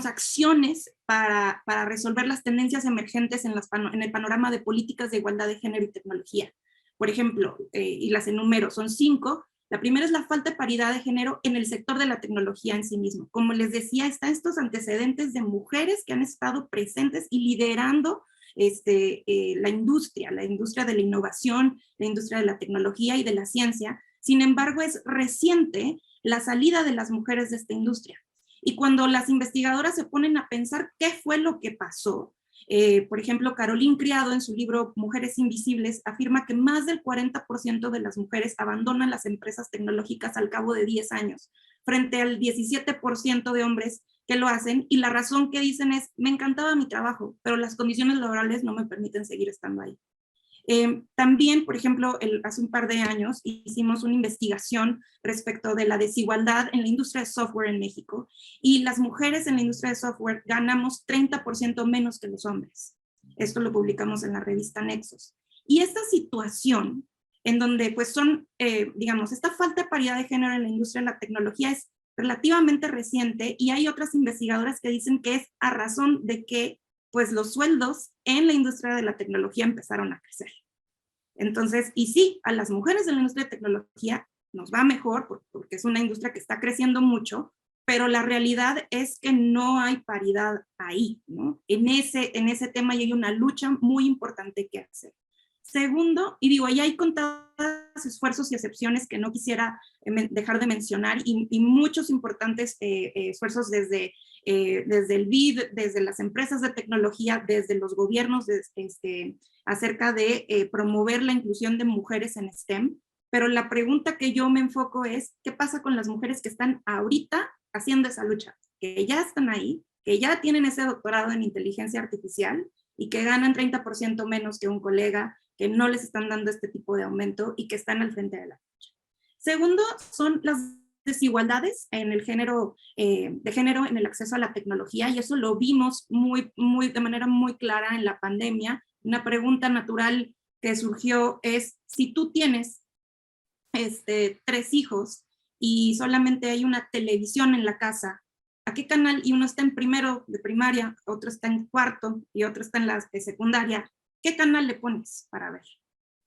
acciones para resolver las tendencias emergentes en el panorama de políticas de igualdad de género y tecnología. Por ejemplo, y las enumero, son 5. La primera es la falta de paridad de género en el sector de la tecnología en sí mismo. Como les decía, están estos antecedentes de mujeres que han estado presentes y liderando la industria de la innovación, la industria de la tecnología y de la ciencia. Sin embargo, es reciente la salida de las mujeres de esta industria. Y cuando las investigadoras se ponen a pensar qué fue lo que pasó, por ejemplo, Caroline Criado, en su libro Mujeres Invisibles, afirma que más del 40% de las mujeres abandonan las empresas tecnológicas al cabo de 10 años, frente al 17% de hombres que lo hacen, y la razón que dicen es: me encantaba mi trabajo, pero las condiciones laborales no me permiten seguir estando ahí. También, por ejemplo, hace un par de años hicimos una investigación respecto de la desigualdad en la industria de software en México, y las mujeres en la industria de software ganamos 30% menos que los hombres. Esto lo publicamos en la revista Nexos. Y esta situación, en donde pues esta falta de paridad de género en la industria de la tecnología es relativamente reciente, y hay otras investigadoras que dicen que es a razón de que pues los sueldos en la industria de la tecnología empezaron a crecer. Entonces, y sí, a las mujeres en la industria de tecnología nos va mejor porque es una industria que está creciendo mucho, pero la realidad es que no hay paridad ahí, ¿no? En ese tema hay una lucha muy importante que hacer. Segundo, y ahí hay contados esfuerzos y excepciones que no quisiera dejar de mencionar, y muchos importantes esfuerzos desde el BID, desde las empresas de tecnología, desde los gobiernos, acerca de promover la inclusión de mujeres en STEM. pero la pregunta que yo me enfoco es, ¿qué pasa con las mujeres que están ahorita haciendo esa lucha? Que ya están ahí, que ya tienen ese doctorado en inteligencia artificial y que ganan 30% menos que un colega, que no les están dando este tipo de aumento y que están al frente de la lucha. Segundo, son las desigualdades en el género, de género en el acceso a la tecnología, y eso lo vimos de manera muy clara en la pandemia. Una pregunta natural que surgió es, si tú tienes 3 hijos y solamente hay una televisión en la casa, ¿a qué canal? Y uno está en primero de primaria, otro está en cuarto y otro está en la de secundaria. ¿Qué canal le pones para ver?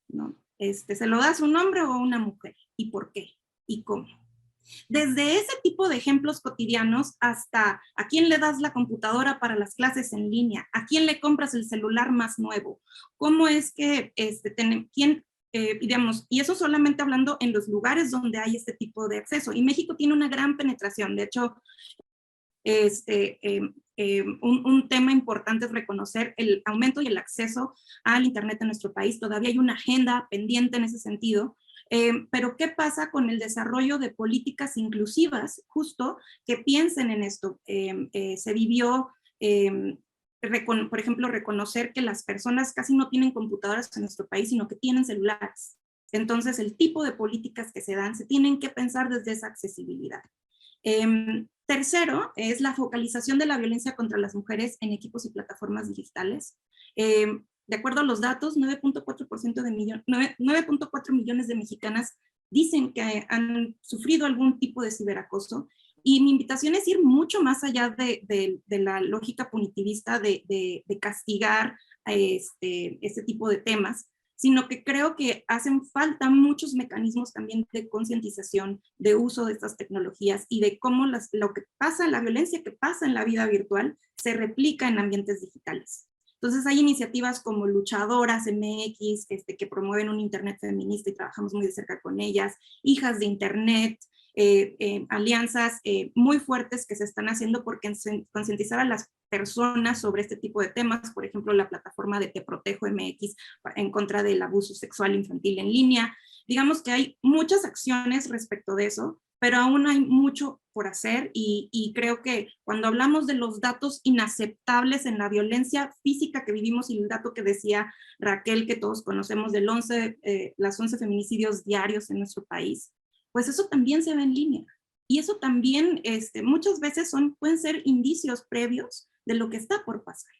¿No? ¿Se lo das a un hombre o a una mujer? ¿Y por qué? ¿Y cómo? Desde ese tipo de ejemplos cotidianos hasta a quién le das la computadora para las clases en línea, a quién le compras el celular más nuevo, cómo es que, digamos, y eso solamente hablando en los lugares donde hay este tipo de acceso. Y México tiene una gran penetración. De hecho, un tema importante es reconocer el aumento y el acceso al Internet en nuestro país. Todavía hay una agenda pendiente en ese sentido. Pero ¿qué pasa con el desarrollo de políticas inclusivas, justo, que piensen en esto? Se vivió, por ejemplo, reconocer que las personas casi no tienen computadoras en nuestro país, sino que tienen celulares. Entonces, el tipo de políticas que se dan se tienen que pensar desde esa accesibilidad. Tercero, es la focalización de la violencia contra las mujeres en equipos y plataformas digitales. De acuerdo a los datos, 9.4 millones de mexicanas dicen que han sufrido algún tipo de ciberacoso, y mi invitación es ir mucho más allá de la lógica punitivista de castigar a este tipo de temas, sino que creo que hacen falta muchos mecanismos también de concientización, de uso de estas tecnologías y de cómo lo que pasa, la violencia que pasa en la vida virtual se replica en ambientes digitales. Entonces hay iniciativas como Luchadoras MX, que promueven un Internet feminista y trabajamos muy de cerca con ellas, Hijas de Internet, alianzas muy fuertes que se están haciendo por concientizar a las personas sobre este tipo de temas. Por ejemplo, la plataforma de Te Protejo MX en contra del abuso sexual infantil en línea. Digamos que hay muchas acciones respecto de eso, pero aún hay mucho por hacer, y creo que cuando hablamos de los datos inaceptables en la violencia física que vivimos, y el dato que decía Raquel, que todos conocemos del las 11 feminicidios diarios en nuestro país, pues eso también se ve en línea. Y eso también muchas veces pueden ser indicios previos de lo que está por pasar.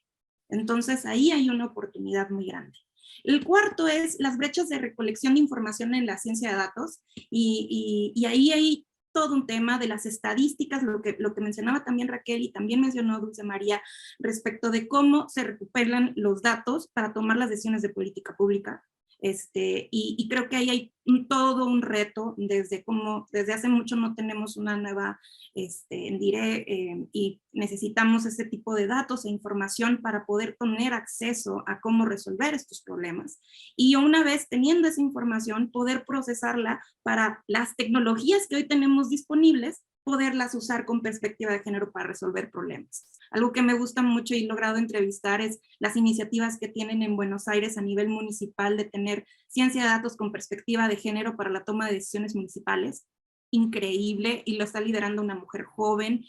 Entonces ahí hay una oportunidad muy grande. El cuarto es las brechas de recolección de información en la ciencia de datos, y ahí hay todo un tema de las estadísticas, lo que mencionaba también Raquel y también mencionó Dulce María, respecto de cómo se recuperan los datos para tomar las decisiones de política pública. Y creo que ahí hay todo un reto, desde hace mucho no tenemos una nueva y necesitamos ese tipo de datos e información para poder tener acceso a cómo resolver estos problemas, y una vez teniendo esa información poder procesarla para las tecnologías que hoy tenemos disponibles, poderlas usar con perspectiva de género para resolver problemas. Algo que me gusta mucho y he logrado entrevistar es las iniciativas que tienen en Buenos Aires a nivel municipal de tener ciencia de datos con perspectiva de género para la toma de decisiones municipales. Increíble, y lo está liderando una mujer joven,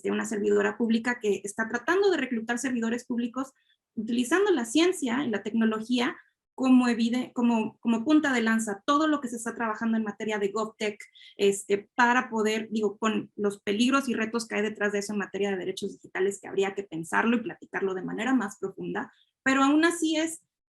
una servidora pública que está tratando de reclutar servidores públicos utilizando la ciencia y la tecnología como punta de lanza, todo lo que se está trabajando en materia de GovTech, para poder, con los peligros y retos que hay detrás de eso en materia de derechos digitales, que habría que pensarlo y platicarlo de manera más profunda, pero aún así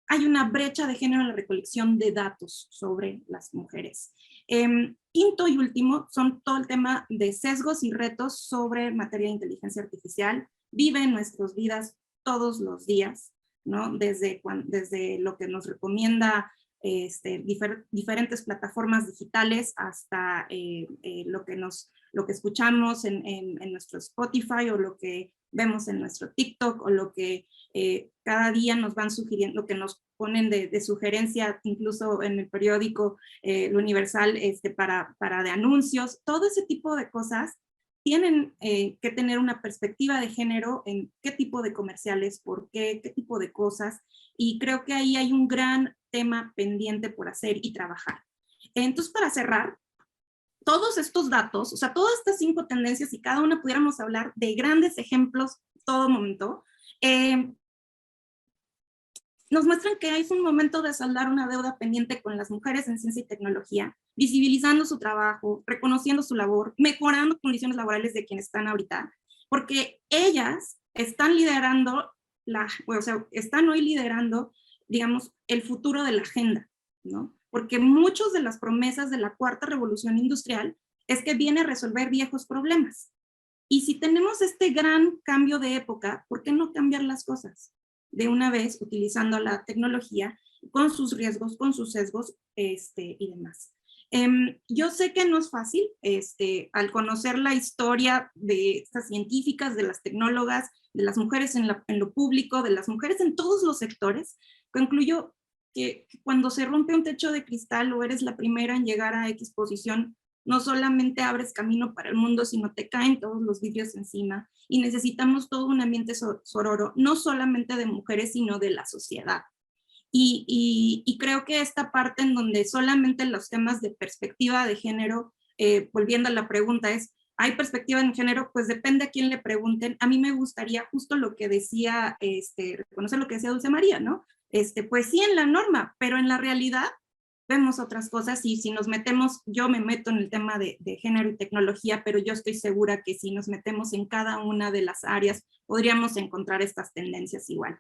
hay una brecha de género en la recolección de datos sobre las mujeres. Quinto y último son todo el tema de sesgos y retos sobre materia de inteligencia artificial. Vive en nuestras vidas todos los días, ¿no? Desde lo que nos recomienda diferentes plataformas digitales hasta lo que escuchamos en nuestro Spotify, o lo que vemos en nuestro TikTok, o lo que cada día nos van sugiriendo, lo que nos ponen de sugerencia, incluso en el periódico El Universal, para de anuncios. Todo ese tipo de cosas tienen que tener una perspectiva de género en qué tipo de comerciales, por qué tipo de cosas, y creo que ahí hay un gran tema pendiente por hacer y trabajar. Entonces, para cerrar, todos estos datos, o sea, todas estas 5 tendencias, y cada una pudiéramos hablar de grandes ejemplos todo momento, nos muestran que es un momento de saldar una deuda pendiente con las mujeres en ciencia y tecnología, visibilizando su trabajo, reconociendo su labor, mejorando condiciones laborales de quienes están ahorita, porque ellas están liderando, están hoy liderando, digamos, el futuro de la agenda, ¿no? Porque muchas de las promesas de la 4ª revolución industrial es que viene a resolver viejos problemas. Y si tenemos este gran cambio de época, ¿por qué no cambiar las cosas de una vez utilizando la tecnología con sus riesgos, con sus sesgos y demás? Yo sé que no es fácil, al conocer la historia de estas científicas, de las tecnólogas, de las mujeres en lo público, de las mujeres en todos los sectores, concluyo que cuando se rompe un techo de cristal o eres la primera en llegar a X posición, no solamente abres camino para el mundo, sino te caen todos los vidrios encima, y necesitamos todo un ambiente sororo, no solamente de mujeres, sino de la sociedad. Y creo que esta parte en donde solamente los temas de perspectiva de género, volviendo a la pregunta, ¿hay perspectiva en género? Pues depende a quién le pregunten. A mí me gustaría justo lo que decía, reconocer lo que decía Dulce María, ¿no? Pues sí en la norma, pero en la realidad vemos otras cosas, y si nos metemos, yo me meto en el tema de género y tecnología, pero yo estoy segura que si nos metemos en cada una de las áreas, podríamos encontrar estas tendencias igual.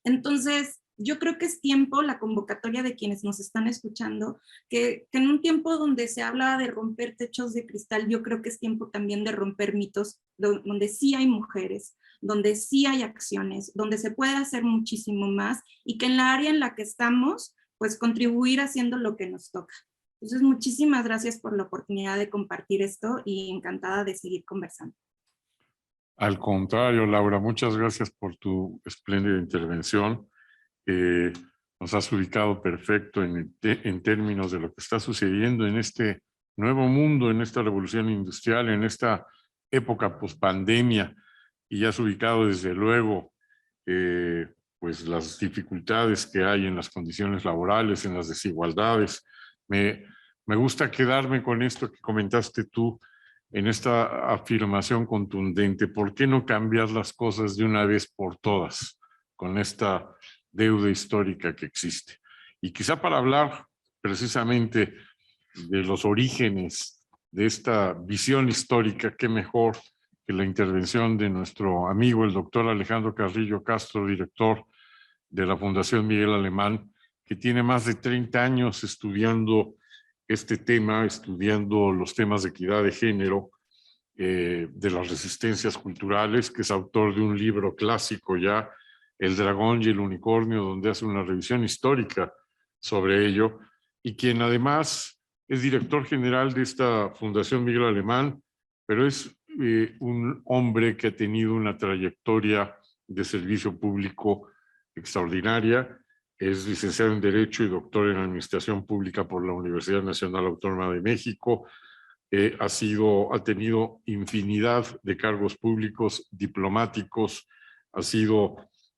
Entonces, yo creo que es tiempo, la convocatoria de quienes nos están escuchando, que en un tiempo donde se habla de romper techos de cristal, yo creo que es tiempo también de romper mitos, donde sí hay mujeres, donde sí hay acciones, donde se puede hacer muchísimo más, y que en la área en la que estamos, pues contribuir haciendo lo que nos toca. Entonces, muchísimas gracias por la oportunidad de compartir esto, y encantada de seguir conversando. Al contrario, Laura, muchas gracias por tu espléndida intervención. Nos has ubicado perfecto en términos de lo que está sucediendo en este nuevo mundo, en esta revolución industrial, en esta época pospandemia, y has ubicado desde luego pues las dificultades que hay en las condiciones laborales, en las desigualdades. Me gusta quedarme con esto que comentaste tú, en esta afirmación contundente. ¿Por qué no cambiar las cosas de una vez por todas con esta deuda histórica que existe? Y quizá para hablar precisamente de los orígenes de esta visión histórica, qué mejor que la intervención de nuestro amigo, el doctor Alejandro Carrillo Castro, director de la Fundación Miguel Alemán, que tiene más de 30 años estudiando este tema, estudiando los temas de equidad de género, de las resistencias culturales, que es autor de un libro clásico ya, El dragón y el unicornio, donde hace una revisión histórica sobre ello, y quien además es director general de esta Fundación Miguel Alemán, pero es un hombre que ha tenido una trayectoria de servicio público extraordinaria. Es licenciado en Derecho y doctor en Administración Pública por la Universidad Nacional Autónoma de México. Ha tenido infinidad de cargos públicos, diplomáticos, ha sido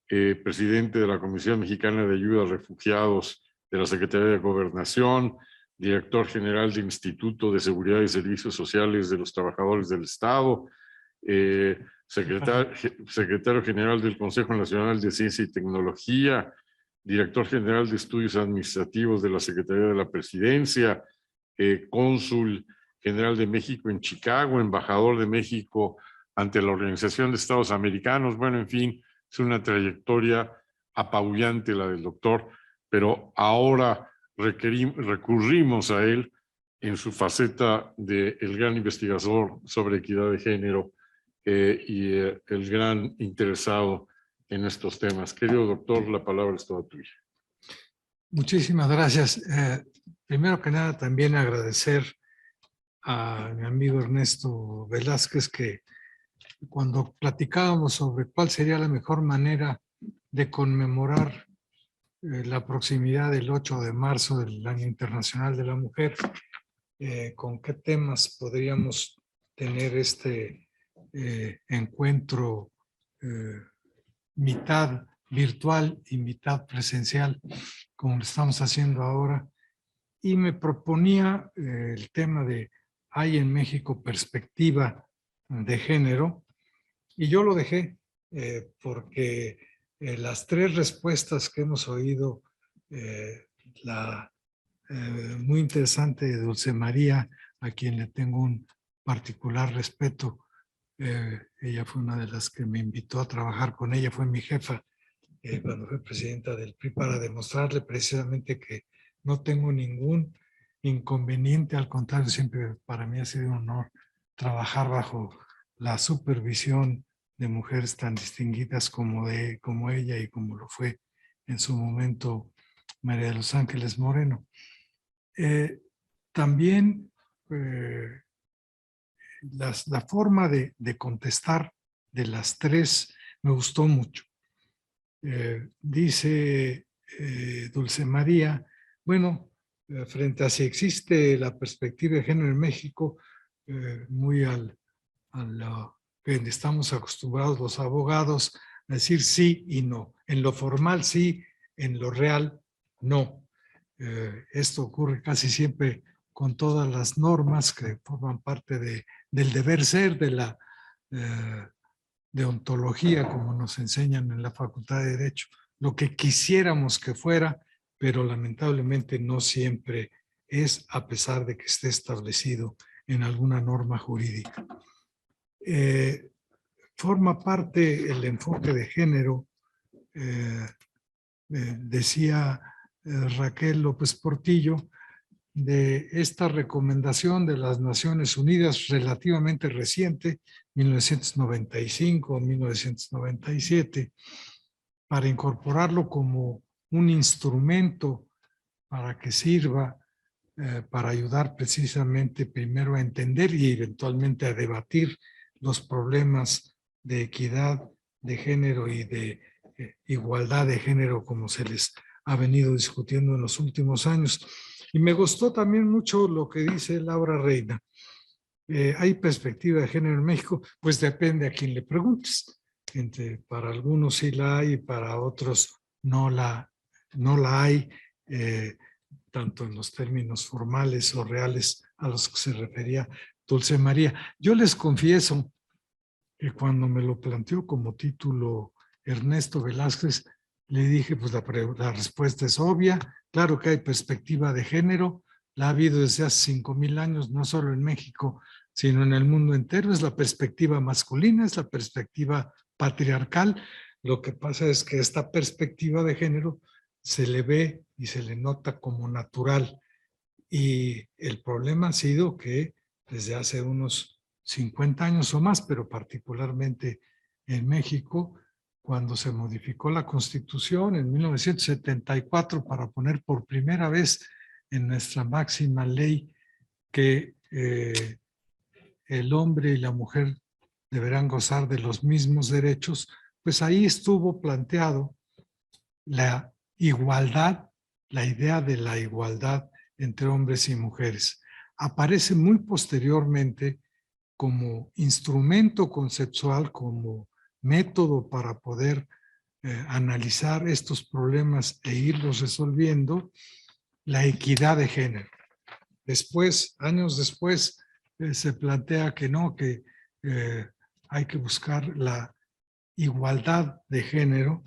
presidente de la Comisión Mexicana de Ayuda a Refugiados de la Secretaría de Gobernación, director general del Instituto de Seguridad y Servicios Sociales de los Trabajadores del Estado, secretario general del Consejo Nacional de Ciencia y Tecnología, director general de Estudios Administrativos de la Secretaría de la Presidencia, cónsul general de México en Chicago, embajador de México ante la Organización de Estados Americanos. Bueno, en fin, es una trayectoria apabullante la del doctor, pero ahora recurrimos a él en su faceta de el gran investigador sobre equidad de género y el gran interesado en estos temas. Querido doctor, la palabra es toda tuya. Muchísimas gracias. Primero que nada, también agradecer a mi amigo Ernesto Velázquez, que cuando platicábamos sobre cuál sería la mejor manera de conmemorar la proximidad del 8 de marzo del Año Internacional de la Mujer, con qué temas podríamos tener este encuentro mitad virtual y mitad presencial, como lo estamos haciendo ahora. y me proponía el tema de ¿hay en México perspectiva de género? Y yo lo dejé porque las tres respuestas que hemos oído, muy interesante de Dulce María, a quien le tengo un particular respeto, ella fue una de las que me invitó a trabajar con ella, fue mi jefa cuando fue presidenta del PRI, para demostrarle precisamente que no tengo ningún inconveniente, al contrario, siempre para mí ha sido un honor trabajar bajo la supervisión de mujeres tan distinguidas como ella y como lo fue en su momento María de los Ángeles Moreno. También la forma de contestar de las tres me gustó mucho. Dice Dulce María, bueno, frente a si existe la perspectiva de género en México, muy a lo que estamos acostumbrados los abogados a decir sí y no. En lo formal sí, en lo real no. Esto ocurre casi siempre con todas las normas que forman parte del deber ser, de la deontología, como nos enseñan en la Facultad de Derecho. Lo que quisiéramos que fuera, pero lamentablemente no siempre es, a pesar de que esté establecido en alguna norma jurídica. Forma parte el enfoque de género, decía Raquel López Portillo, de esta recomendación de las Naciones Unidas relativamente reciente, 1995 o 1997, para incorporarlo como un instrumento para que sirva para ayudar precisamente primero a entender y eventualmente a debatir los problemas de equidad de género y de igualdad de género como se les ha venido discutiendo en los últimos años. Y me gustó también mucho lo que dice Laura Reina. ¿Hay perspectiva de género en México? Pues depende a quién le preguntes. Para algunos sí la hay, para otros no la hay, tanto en los términos formales o reales a los que se refería Dulce María. Yo les confieso que cuando me lo planteó como título Ernesto Velázquez, le dije, pues la respuesta es obvia. Claro que hay perspectiva de género, la ha habido desde hace 5,000 años, no solo en México, sino en el mundo entero. Es la perspectiva masculina, es la perspectiva patriarcal. Lo que pasa es que esta perspectiva de género se le ve y se le nota como natural. Y el problema ha sido que desde hace unos 50 años o más, pero particularmente en México, cuando se modificó la Constitución en 1974 para poner por primera vez en nuestra máxima ley que el hombre y la mujer deberán gozar de los mismos derechos, pues ahí estuvo planteado la igualdad, la idea de la igualdad entre hombres y mujeres. Aparece muy posteriormente como instrumento conceptual, como método para poder analizar estos problemas e irlos resolviendo, la equidad de género. Después, años después, se plantea que no, que hay que buscar la igualdad de género,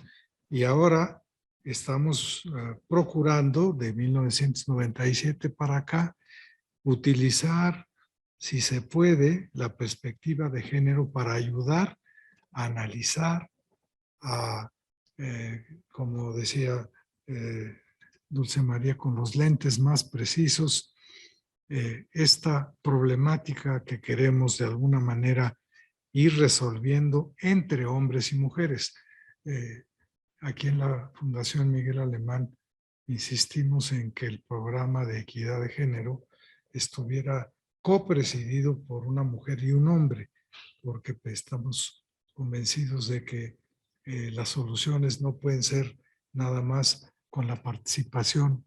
y ahora estamos procurando, de 1997 para acá, utilizar, si se puede, la perspectiva de género para ayudar a analizar, como decía Dulce María, con los lentes más precisos, esta problemática que queremos de alguna manera ir resolviendo entre hombres y mujeres. Aquí en la Fundación Miguel Alemán insistimos en que el programa de equidad de género estuviera copresidido por una mujer y un hombre, porque estamos convencidos de que las soluciones no pueden ser nada más con la participación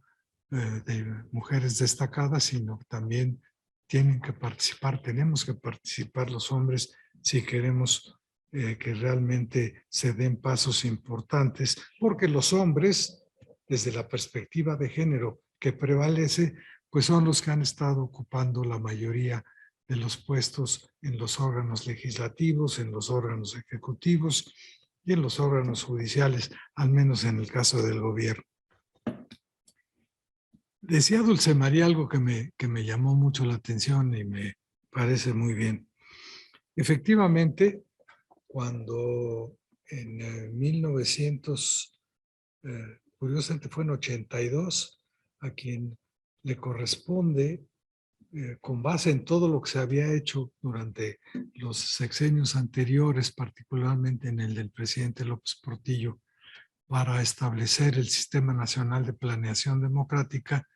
de mujeres destacadas, sino también tienen que participar, tenemos que participar los hombres si queremos que realmente se den pasos importantes, porque los hombres, desde la perspectiva de género que prevalece, pues son los que han estado ocupando la mayoría de los puestos en los órganos legislativos, en los órganos ejecutivos y en los órganos judiciales, al menos en el caso del gobierno. Decía Dulce María algo que me llamó mucho la atención y me parece muy bien. Efectivamente, cuando en 1900, curiosamente fue en 82, a quien le corresponde, con base en todo lo que se había hecho durante los sexenios anteriores, particularmente en el del presidente López Portillo, para establecer el Sistema Nacional de Planeación Democrática,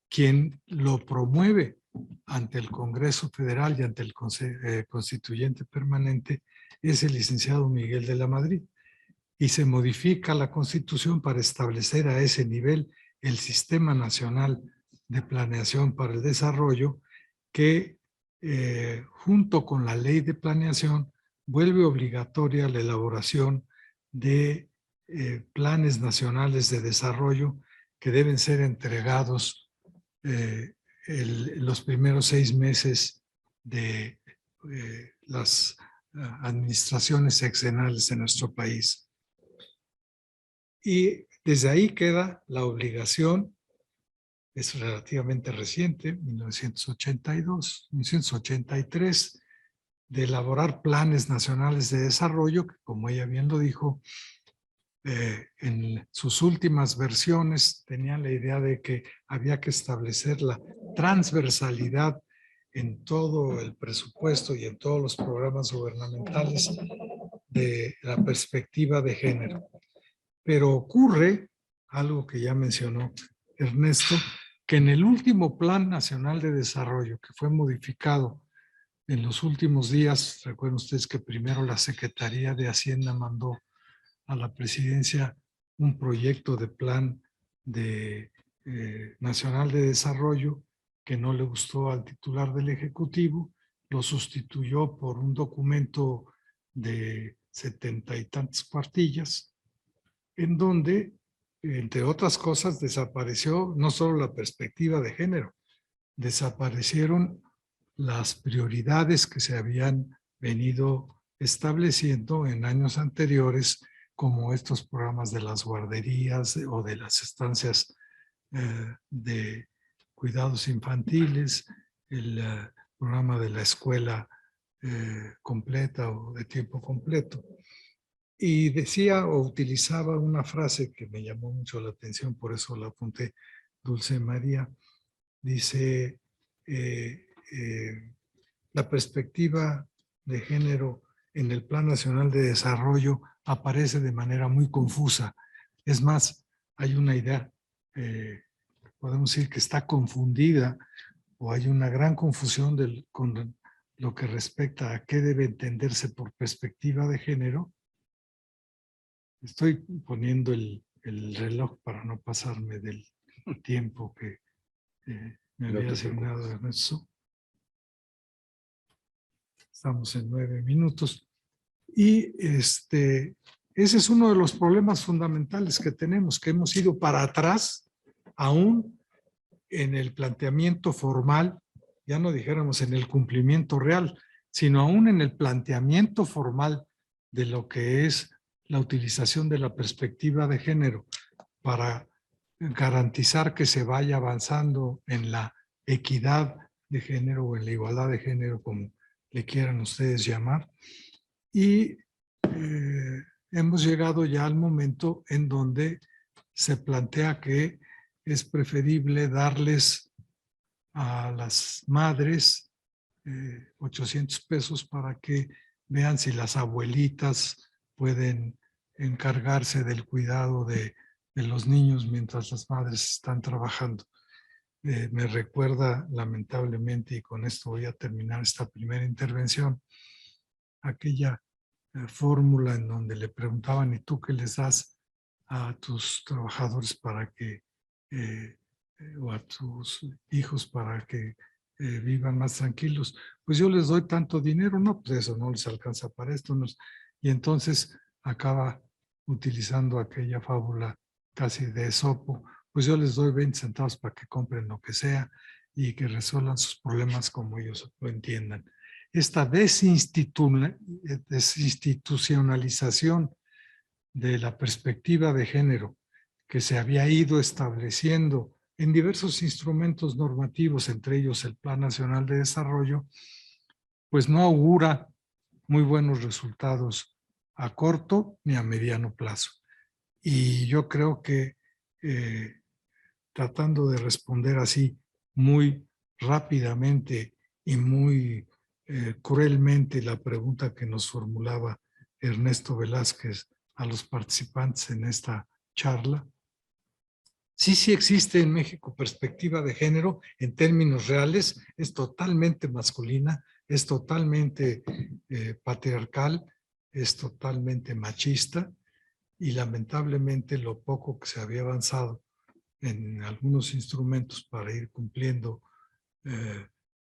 quien lo promueve ante el Congreso Federal y ante el Constituyente Permanente es el licenciado Miguel de la Madrid. Y se modifica la Constitución para establecer a ese nivel el Sistema Nacional de Planeación para el Desarrollo, que junto con la Ley de Planeación vuelve obligatoria la elaboración de planes nacionales de desarrollo que deben ser entregados los primeros 6 meses de las administraciones sexenales en nuestro país. Y desde ahí queda la obligación, es relativamente reciente, 1982, 1983, de elaborar planes nacionales de desarrollo, que como ella bien lo dijo, en sus últimas versiones tenían la idea de que había que establecer la transversalidad en todo el presupuesto y en todos los programas gubernamentales de la perspectiva de género. Pero ocurre algo que ya mencionó Ernesto, que en el último Plan Nacional de Desarrollo, que fue modificado en los últimos días, recuerden ustedes que primero la Secretaría de Hacienda mandó a la presidencia un proyecto de plan nacional de desarrollo que no le gustó al titular del Ejecutivo, lo sustituyó por un documento de 70 y tantas cuartillas, en donde, entre otras cosas, desapareció no solo la perspectiva de género, desaparecieron las prioridades que se habían venido estableciendo en años anteriores, como estos programas de las guarderías o de las estancias de cuidados infantiles, el programa de la escuela completa o de tiempo completo. Y decía o utilizaba una frase que me llamó mucho la atención, por eso la apunté, Dulce María, dice, la perspectiva de género en el Plan Nacional de Desarrollo aparece de manera muy confusa. Es más, hay una idea, podemos decir que está confundida, o hay una gran confusión con lo que respecta a qué debe entenderse por perspectiva de género. Estoy poniendo el reloj para no pasarme del tiempo que me había asignado Ernesto. Estamos en 9 minutos. Y ese es uno de los problemas fundamentales que tenemos, que hemos ido para atrás, aún en el planteamiento formal, ya no dijéramos en el cumplimiento real, sino aún en el planteamiento formal de lo que es la utilización de la perspectiva de género para garantizar que se vaya avanzando en la equidad de género o en la igualdad de género, como le quieran ustedes llamar. Y hemos llegado ya al momento en donde se plantea que es preferible darles a las madres 800 pesos para que vean si las abuelitas pueden encargarse del cuidado de los niños mientras las madres están trabajando. Me recuerda lamentablemente, y con esto voy a terminar esta primera intervención, aquella fórmula en donde le preguntaban, ¿y tú qué les das a tus trabajadores para que, o a tus hijos para que vivan más tranquilos? Pues yo les doy tanto dinero. No, pues eso no les alcanza para esto. Y entonces acaba utilizando aquella fábula casi de Esopo, pues yo les doy 20 centavos para que compren lo que sea y que resuelvan sus problemas como ellos lo entiendan. Esta desinstitucionalización de la perspectiva de género que se había ido estableciendo en diversos instrumentos normativos, entre ellos el Plan Nacional de Desarrollo, pues no augura muy buenos resultados a corto ni a mediano plazo. Y yo creo que tratando de responder así muy rápidamente y muy cruelmente la pregunta que nos formulaba Ernesto Velázquez a los participantes en esta charla, sí existe en México perspectiva de género en términos reales, es totalmente masculina, es totalmente patriarcal, es totalmente machista y lamentablemente lo poco que se había avanzado en algunos instrumentos para ir cumpliendo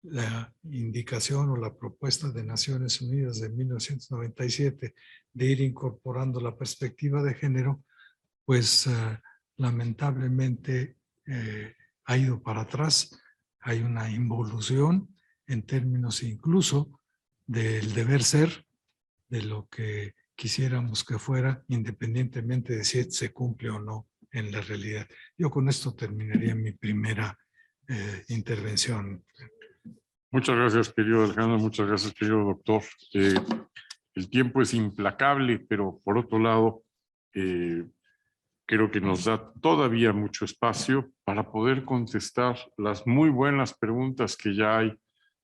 la indicación o la propuesta de Naciones Unidas de 1997 de ir incorporando la perspectiva de género, pues lamentablemente ha ido para atrás. Hay una involución en términos incluso del deber ser, de lo que quisiéramos que fuera, independientemente de si se cumple o no en la realidad. Yo con esto terminaría mi primera intervención. Muchas gracias, querido Alejandro. Muchas gracias, querido doctor. El tiempo es implacable, pero por otro lado, creo que nos da todavía mucho espacio para poder contestar las muy buenas preguntas que ya hay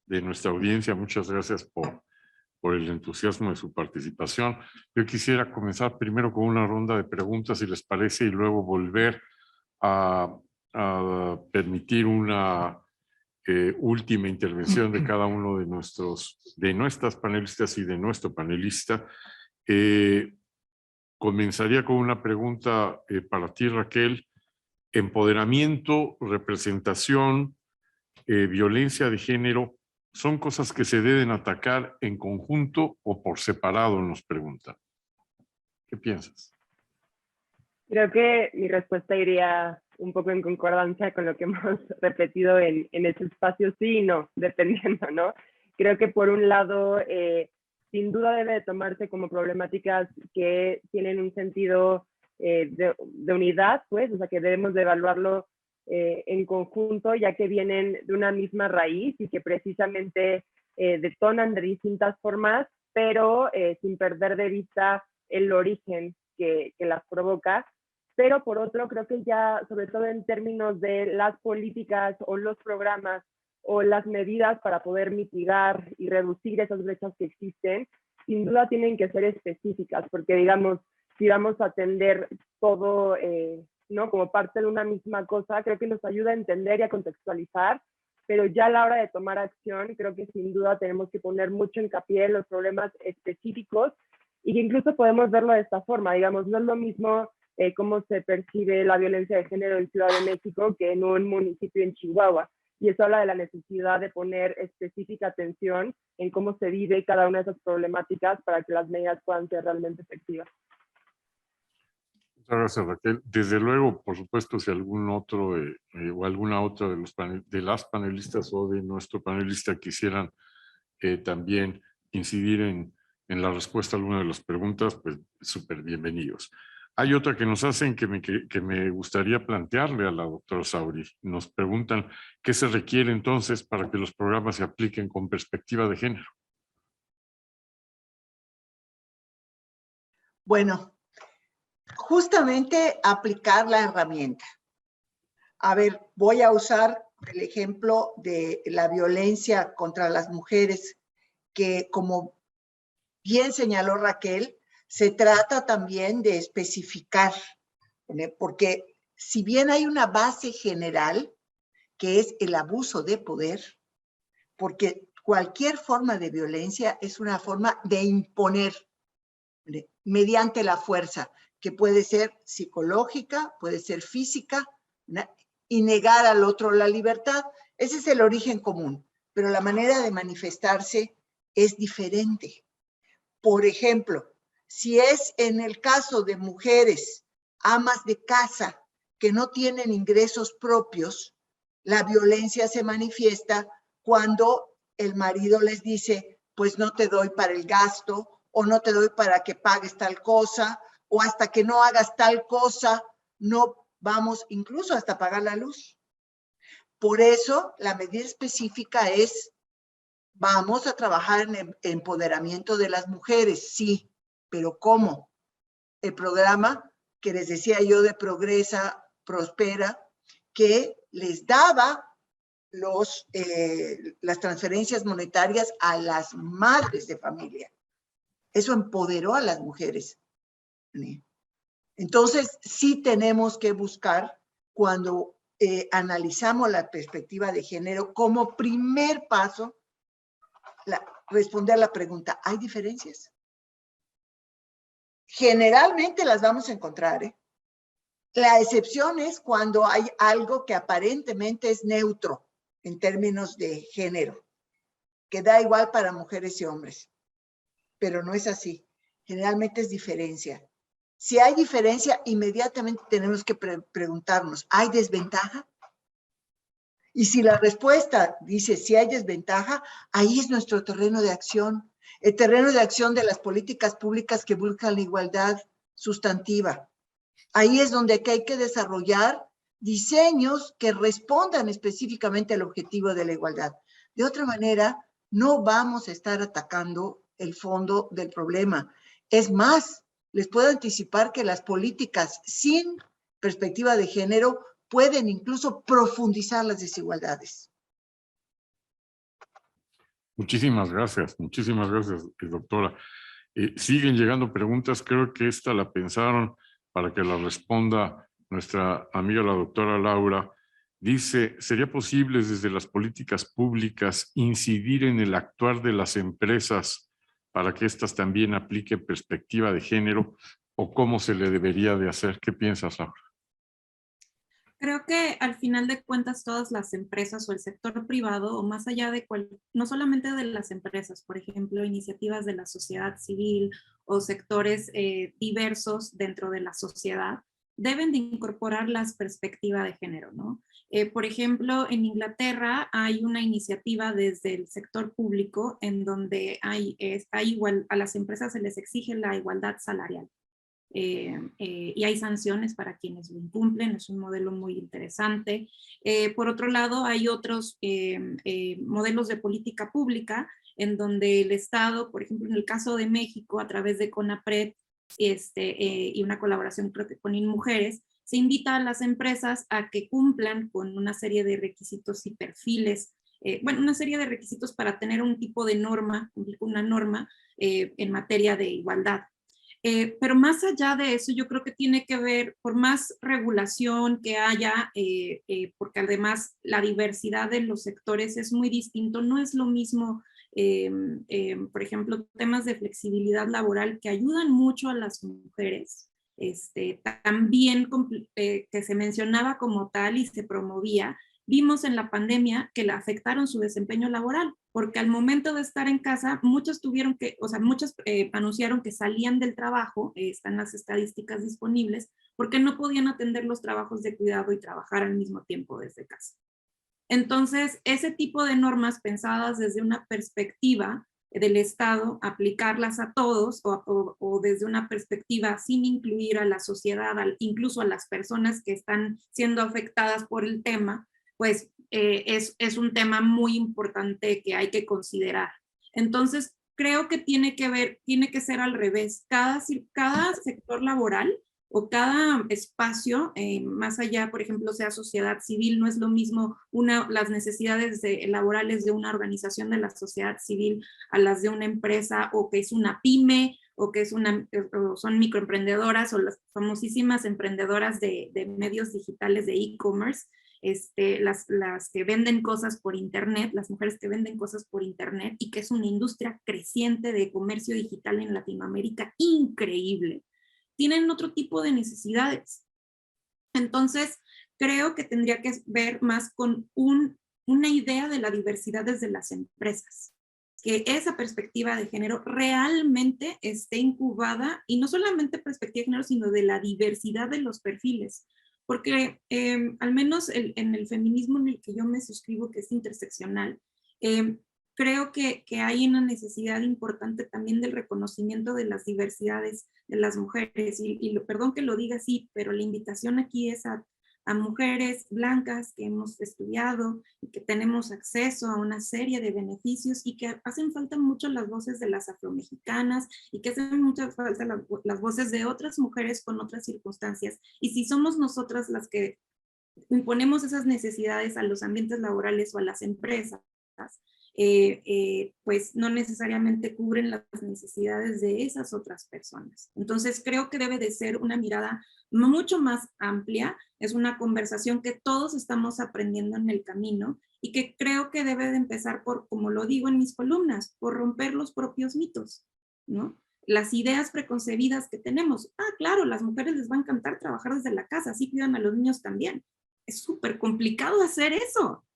de nuestra audiencia. Muchas gracias por el entusiasmo de su participación. Yo quisiera comenzar primero con una ronda de preguntas, si les parece, y luego volver a permitir una última intervención de cada uno de nuestras panelistas y de nuestro panelista. Comenzaría con una pregunta para ti, Raquel. Empoderamiento, representación, violencia de género, ¿son cosas que se deben atacar en conjunto o por separado? Nos pregunta. ¿Qué piensas? Creo que mi respuesta iría un poco en concordancia con lo que hemos repetido en este espacio, sí y no, dependiendo, ¿no? Creo que por un lado, sin duda debe de tomarse como problemáticas que tienen un sentido de unidad, pues, o sea, que debemos de evaluarlo en conjunto, ya que vienen de una misma raíz y que precisamente detonan de distintas formas, pero sin perder de vista el origen que las provoca. Pero por otro, creo que ya, sobre todo en términos de las políticas o los programas o las medidas para poder mitigar y reducir esas brechas que existen, sin duda tienen que ser específicas, porque digamos, si vamos a atender todo, ¿no? Como parte de una misma cosa, creo que nos ayuda a entender y a contextualizar, pero ya a la hora de tomar acción, creo que sin duda tenemos que poner mucho hincapié en los problemas específicos y que incluso podemos verlo de esta forma, digamos, no es lo mismo cómo se percibe la violencia de género en Ciudad de México que en un municipio en Chihuahua. Y eso habla de la necesidad de poner específica atención en cómo se vive cada una de esas problemáticas para que las medidas puedan ser realmente efectivas. Muchas gracias, Raquel. Desde luego, por supuesto, si algún otro o alguna otra de las panelistas o de nuestro panelista quisieran también incidir en la respuesta a alguna de las preguntas, pues súper bienvenidos. Hay otra que nos hacen que me gustaría plantearle a la doctora Sauri. Nos preguntan qué se requiere entonces para que los programas se apliquen con perspectiva de género. Bueno, justamente aplicar la herramienta. A ver, voy a usar el ejemplo de la violencia contra las mujeres, que como bien señaló Raquel, se trata también de especificar, porque si bien hay una base general, que es el abuso de poder, porque cualquier forma de violencia es una forma de imponer mediante la fuerza, que puede ser psicológica, puede ser física, y negar al otro la libertad. Ese es el origen común, pero la manera de manifestarse es diferente. Por ejemplo, si es en el caso de mujeres, amas de casa, que no tienen ingresos propios, la violencia se manifiesta cuando el marido les dice, pues no te doy para el gasto, o no te doy para que pagues tal cosa, o hasta que no hagas tal cosa, no vamos incluso hasta pagar la luz. Por eso, la medida específica es, vamos a trabajar en el empoderamiento de las mujeres, sí, pero ¿cómo? El programa que les decía yo de Progresa, Prospera, que les daba las transferencias monetarias a las madres de familia. Eso empoderó a las mujeres. Entonces, sí tenemos que buscar, cuando analizamos la perspectiva de género, como primer paso, responder a la pregunta, ¿hay diferencias? Generalmente las vamos a encontrar, ¿eh? La excepción es cuando hay algo que aparentemente es neutro en términos de género, que da igual para mujeres y hombres, pero no es así. Generalmente es diferencia. Si hay diferencia, inmediatamente tenemos que preguntarnos, ¿hay desventaja? Y si la respuesta dice si hay desventaja, ahí es nuestro terreno de acción, el terreno de acción de las políticas públicas que buscan la igualdad sustantiva. Ahí es donde hay que desarrollar diseños que respondan específicamente al objetivo de la igualdad. De otra manera, no vamos a estar atacando el fondo del problema. Es más, les puedo anticipar que las políticas sin perspectiva de género pueden incluso profundizar las desigualdades. Muchísimas gracias, doctora. Siguen llegando preguntas, creo que esta la pensaron para que la responda nuestra amiga la doctora Laura. Dice, ¿sería posible desde las políticas públicas incidir en el actuar de las empresas para que éstas también apliquen perspectiva de género, o cómo se le debería de hacer? ¿Qué piensas, Laura? Creo que al final de cuentas todas las empresas o el sector privado, o más allá de no solamente de las empresas, por ejemplo, iniciativas de la sociedad civil o sectores diversos dentro de la sociedad, deben de incorporar las perspectivas de género, ¿no? Por ejemplo, en Inglaterra hay una iniciativa desde el sector público en donde a las empresas se les exige la igualdad salarial. Y hay sanciones para quienes lo incumplen, es un modelo muy interesante. Por otro lado, hay otros modelos de política pública en donde el Estado, por ejemplo, en el caso de México, a través de CONAPRED y una colaboración creo que con InMujeres, se invita a las empresas a que cumplan con una serie de requisitos y perfiles, una serie de requisitos para tener un tipo de norma, una norma en materia de igualdad. Pero más allá de eso, yo creo que tiene que ver, por más regulación que haya, porque además la diversidad de los sectores es muy distinto, no es lo mismo, por ejemplo, temas de flexibilidad laboral que ayudan mucho a las mujeres, también que se mencionaba como tal y se promovía. Vimos en la pandemia que le afectaron su desempeño laboral, porque al momento de estar en casa, muchas anunciaron que salían del trabajo, están las estadísticas disponibles, porque no podían atender los trabajos de cuidado y trabajar al mismo tiempo desde casa. Entonces, ese tipo de normas pensadas desde una perspectiva del Estado, aplicarlas a todos o desde una perspectiva sin incluir a la sociedad, incluso a las personas que están siendo afectadas por el tema, pues es un tema muy importante que hay que considerar. Entonces, creo que tiene que ser al revés. Cada sector laboral o cada espacio, más allá, por ejemplo, sea sociedad civil, no es lo mismo las necesidades laborales de una organización de la sociedad civil a las de una empresa, o que es una pyme, o que son microemprendedoras, o las famosísimas emprendedoras de medios digitales de e-commerce, las que venden cosas por internet, las mujeres que venden cosas por internet, y que es una industria creciente de comercio digital en Latinoamérica increíble, tienen otro tipo de necesidades. Entonces, creo que tendría que ver más con una idea de la diversidad desde las empresas, que esa perspectiva de género realmente esté incubada, y no solamente perspectiva de género, sino de la diversidad de los perfiles, porque al menos en el feminismo en el que yo me suscribo, que es interseccional, creo que hay una necesidad importante también del reconocimiento de las diversidades de las mujeres. Perdón que lo diga así, pero la invitación aquí es a mujeres blancas que hemos estudiado y que tenemos acceso a una serie de beneficios y que hacen falta mucho las voces de las afromexicanas y que hacen mucha falta las voces de otras mujeres con otras circunstancias. Y si somos nosotras las que imponemos esas necesidades a los ambientes laborales o a las empresas, pues no necesariamente cubren las necesidades de esas otras personas. Entonces creo que debe de ser una mirada mucho más amplia, es una conversación que todos estamos aprendiendo en el camino y que creo que debe de empezar por, como lo digo en mis columnas, por romper los propios mitos, ¿no? Las ideas preconcebidas que tenemos. Claro, las mujeres les va a encantar trabajar desde la casa, así cuidan a los niños también. Es súper complicado hacer eso,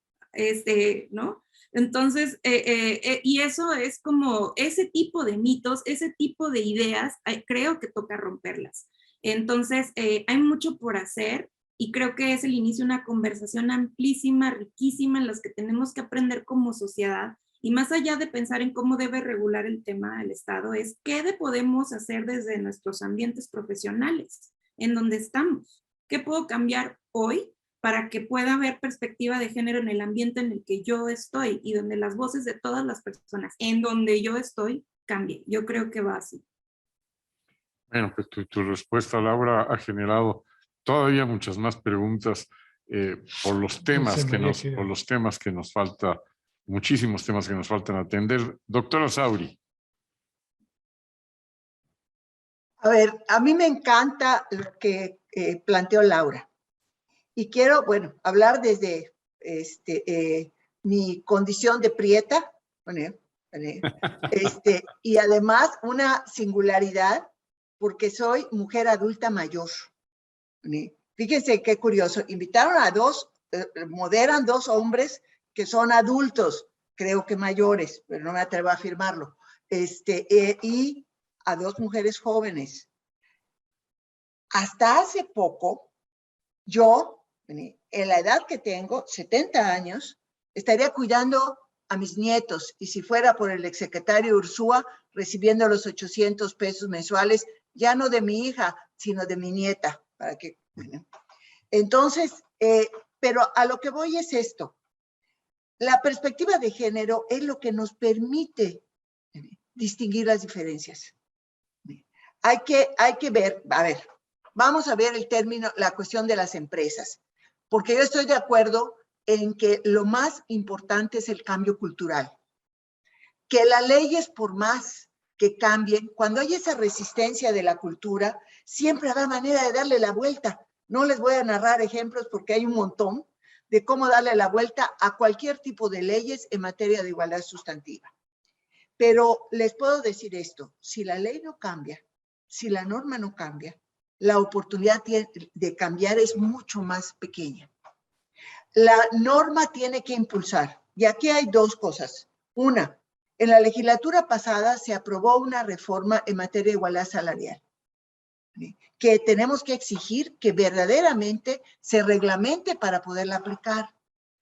¿no? Entonces, y eso es como ese tipo de mitos, ese tipo de ideas, creo que toca romperlas. Entonces, hay mucho por hacer y creo que es el inicio de una conversación amplísima, riquísima, en las que tenemos que aprender como sociedad. Y más allá de pensar en cómo debe regular el tema del Estado, es qué podemos hacer desde nuestros ambientes profesionales, en donde estamos. ¿Qué puedo cambiar hoy para que pueda haber perspectiva de género en el ambiente en el que yo estoy y donde las voces de todas las personas en donde yo estoy cambien? Yo creo que va así. Bueno, pues tu respuesta, Laura, ha generado todavía muchas más preguntas por los temas que nos falta, muchísimos temas que nos faltan atender. Doctora Sauri. A ver, a mí me encanta lo que planteó Laura. Y quiero, bueno, hablar desde mi condición de prieta, y además una singularidad, porque soy mujer adulta mayor. Fíjense qué curioso, invitaron a moderan dos hombres que son adultos, creo que mayores, pero no me atrevo a afirmarlo, y a dos mujeres jóvenes. Hasta hace poco, yo, en la edad que tengo, 70 años, estaría cuidando a mis nietos, y si fuera por el exsecretario Ursúa, recibiendo los 800 pesos mensuales, ya no de mi hija, sino de mi nieta. Para que, entonces, pero a lo que voy es esto. La perspectiva de género es lo que nos permite distinguir las diferencias. Hay que ver, a ver, vamos a ver el término, la cuestión de las empresas, porque yo estoy de acuerdo en que lo más importante es el cambio cultural. Que las leyes, por más que cambien, cuando hay esa resistencia de la cultura, siempre habrá manera de darle la vuelta. No les voy a narrar ejemplos porque hay un montón de cómo darle la vuelta a cualquier tipo de leyes en materia de igualdad sustantiva. Pero les puedo decir esto, si la ley no cambia, si la norma no cambia, la oportunidad de cambiar es mucho más pequeña. La norma tiene que impulsar, y aquí hay dos cosas. Una, en la legislatura pasada se aprobó una reforma en materia de igualdad salarial, que tenemos que exigir que verdaderamente se reglamente para poderla aplicar.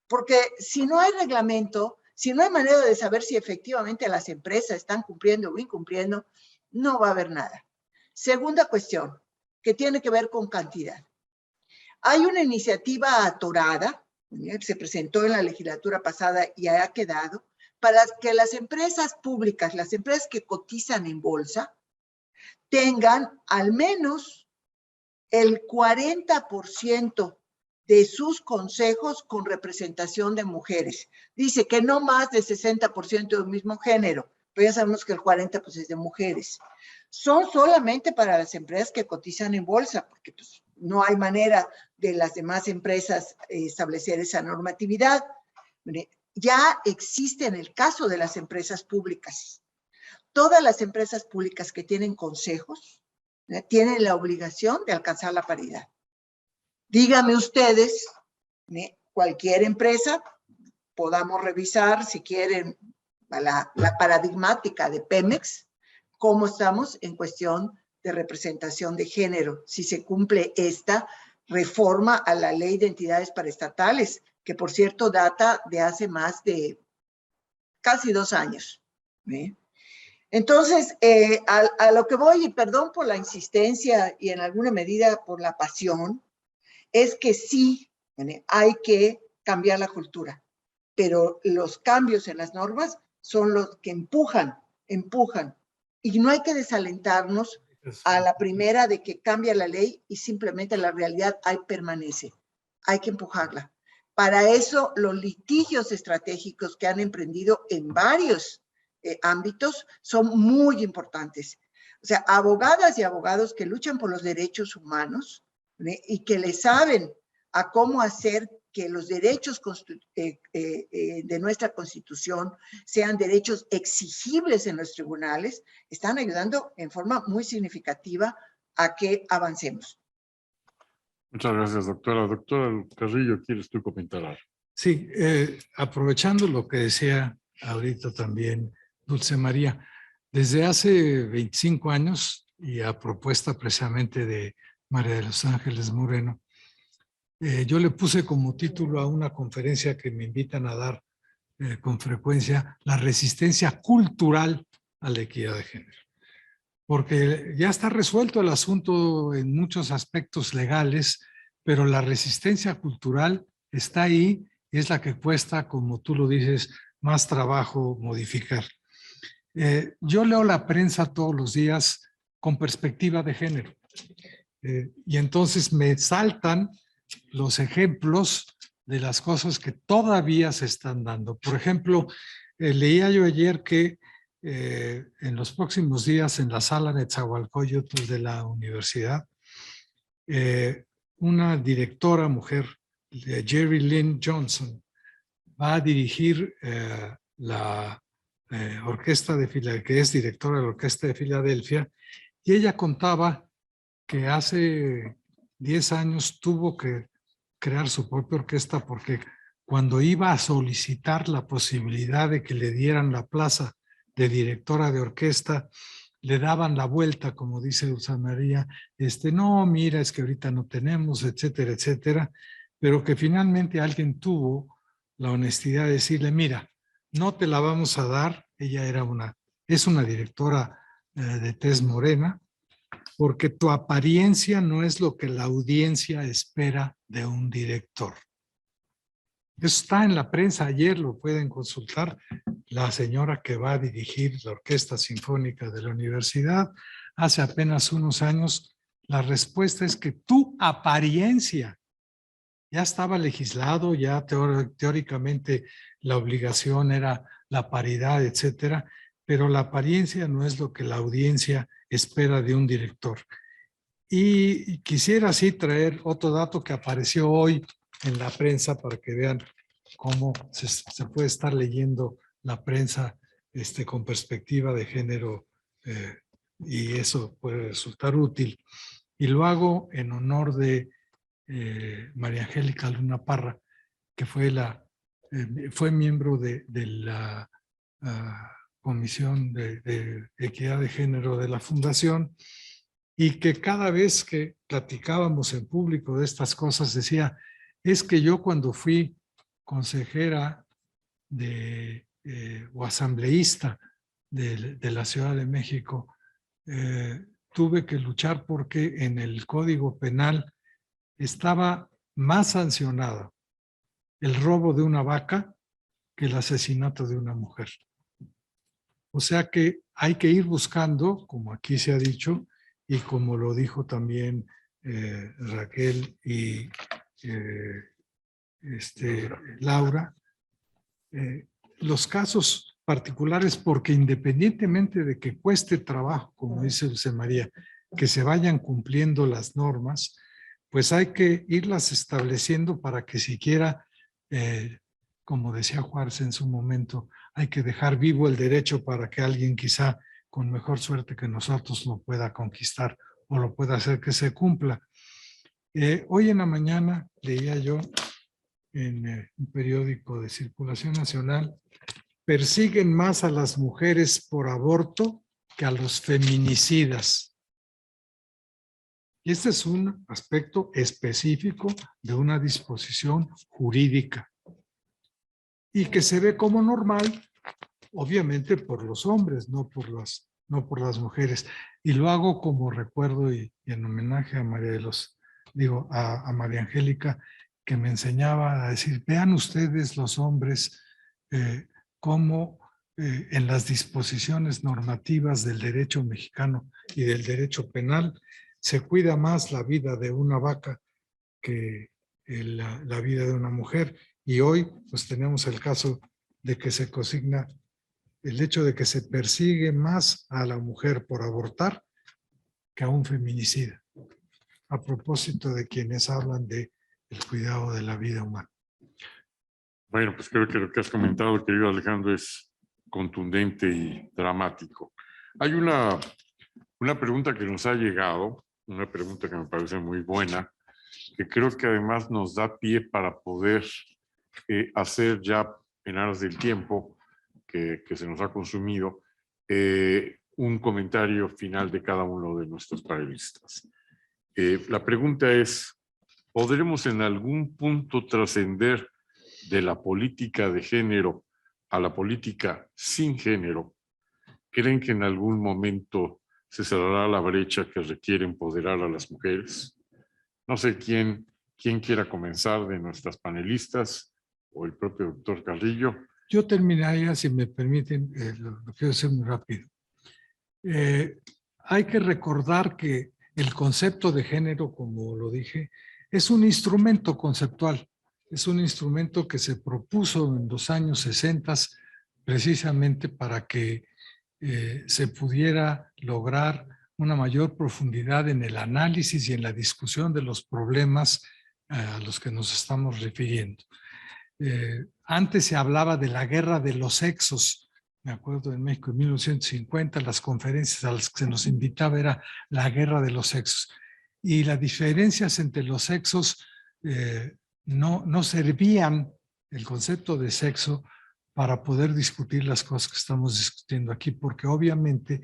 Porque si no hay reglamento, si no hay manera de saber si efectivamente las empresas están cumpliendo o incumpliendo, no va a haber nada. Segunda cuestión, que tiene que ver con cantidad. Hay una iniciativa atorada, se presentó en la legislatura pasada y ha quedado, para que las empresas públicas, las empresas que cotizan en bolsa, tengan al menos el 40% de sus consejos con representación de mujeres. Dice que no más de 60% del mismo género, pero ya sabemos que el 40% pues, es de mujeres. Son solamente para las empresas que cotizan en bolsa, porque pues, no hay manera de las demás empresas establecer esa normatividad. Ya existe en el caso de las empresas públicas. Todas las empresas públicas que tienen consejos tienen la obligación de alcanzar la paridad. Díganme ustedes, cualquier empresa, podamos revisar si quieren la paradigmática de Pemex, cómo estamos en cuestión de representación de género, si se cumple esta reforma a la Ley de Entidades Paraestatales, que por cierto data de hace más de casi 2 años. Entonces, a lo que voy, y perdón por la insistencia y en alguna medida por la pasión, es que sí, hay que cambiar la cultura, pero los cambios en las normas son los que empujan, y no hay que desalentarnos a la primera de que cambia la ley y simplemente la realidad ahí permanece. Hay que empujarla. Para eso, los litigios estratégicos que han emprendido en varios ámbitos son muy importantes. O sea, abogadas y abogados que luchan por los derechos humanos y que le saben a cómo hacer que los derechos de nuestra Constitución sean derechos exigibles en los tribunales, están ayudando en forma muy significativa a que avancemos. Muchas gracias, doctora. Doctora Carrillo, ¿quieres tú comentar algo? Sí, aprovechando lo que decía ahorita también Dulce María, desde hace 25 años y a propuesta precisamente de María de los Ángeles Moreno, yo le puse como título a una conferencia que me invitan a dar con frecuencia, la resistencia cultural a la equidad de género. Porque ya está resuelto el asunto en muchos aspectos legales, pero la resistencia cultural está ahí y es la que cuesta, como tú lo dices, más trabajo modificar. Yo leo la prensa todos los días con perspectiva de género y entonces me saltan los ejemplos de las cosas que todavía se están dando. Por ejemplo, leía yo ayer que en los próximos días en la sala de Netzahualcóyotl de la universidad, una directora mujer, Jerry Lynn Johnson, va a dirigir la orquesta de Filadelfia, que es directora de la Orquesta de Filadelfia, y ella contaba que hace 10 años tuvo que crear su propia orquesta porque cuando iba a solicitar la posibilidad de que le dieran la plaza de directora de orquesta, le daban la vuelta, como dice Dulce María, no, mira, es que ahorita no tenemos, etcétera, etcétera, pero que finalmente alguien tuvo la honestidad de decirle, mira, no te la vamos a dar, ella es una directora de tez morena, porque tu apariencia no es lo que la audiencia espera de un director. Eso está en la prensa, ayer lo pueden consultar. La señora que va a dirigir la Orquesta Sinfónica de la Universidad, hace apenas unos años, la respuesta es que tu apariencia ya estaba legislado, ya teóricamente la obligación era la paridad, etcétera, pero la apariencia no es lo que la audiencia espera de un director. Y quisiera así traer otro dato que apareció hoy en la prensa para que vean cómo se puede estar leyendo la prensa con perspectiva de género y eso puede resultar útil. Y lo hago en honor de María Angélica Luna Parra, que fue miembro de la Comisión de Equidad de Género de la Fundación, y que cada vez que platicábamos en público de estas cosas decía, es que yo cuando fui consejera o asambleísta de la Ciudad de México, tuve que luchar porque en el Código Penal estaba más sancionado el robo de una vaca que el asesinato de una mujer. O sea que hay que ir buscando, como aquí se ha dicho, y como lo dijo también Raquel y Laura, los casos particulares, porque independientemente de que cueste trabajo, como dice Dulce María, que se vayan cumpliendo las normas, pues hay que irlas estableciendo para que siquiera, como decía Juárez en su momento, hay que dejar vivo el derecho para que alguien quizá con mejor suerte que nosotros lo pueda conquistar o lo pueda hacer que se cumpla. Hoy en la mañana leía yo en un periódico de circulación nacional, persiguen más a las mujeres por aborto que a los feminicidas. Y este es un aspecto específico de una disposición jurídica y que se ve como normal, obviamente por los hombres, no por las mujeres. Y lo hago como recuerdo y en homenaje a a María Angélica, que me enseñaba a decir, vean ustedes los hombres cómo en las disposiciones normativas del derecho mexicano y del derecho penal se cuida más la vida de una vaca que la vida de una mujer. Y hoy pues tenemos el caso de que se consigna el hecho de que se persigue más a la mujer por abortar que a un feminicida, a propósito de quienes hablan de el cuidado de la vida humana. Bueno, pues creo que lo que has comentado, querido Alejandro, es contundente y dramático. Hay una pregunta que nos ha llegado, una pregunta que me parece muy buena, que creo que además nos da pie para poder hacer ya en aras del tiempo que se nos ha consumido, un comentario final de cada uno de nuestros panelistas. La pregunta es, ¿podremos en algún punto trascender de la política de género a la política sin género? ¿Creen que en algún momento se cerrará la brecha que requiere empoderar a las mujeres? No sé quién quiera comenzar de nuestras panelistas o el propio doctor Carrillo. Yo terminaría, si me permiten, lo quiero hacer muy rápido. Hay que recordar que el concepto de género, como lo dije, es un instrumento conceptual. Es un instrumento que se propuso en los años 60 precisamente para que se pudiera lograr una mayor profundidad en el análisis y en la discusión de los problemas a los que nos estamos refiriendo. Antes se hablaba de la guerra de los sexos. Me acuerdo en México en 1950 las conferencias a las que se nos invitaba era la guerra de los sexos. Y las diferencias entre los sexos no servían, el concepto de sexo, para poder discutir las cosas que estamos discutiendo aquí, porque obviamente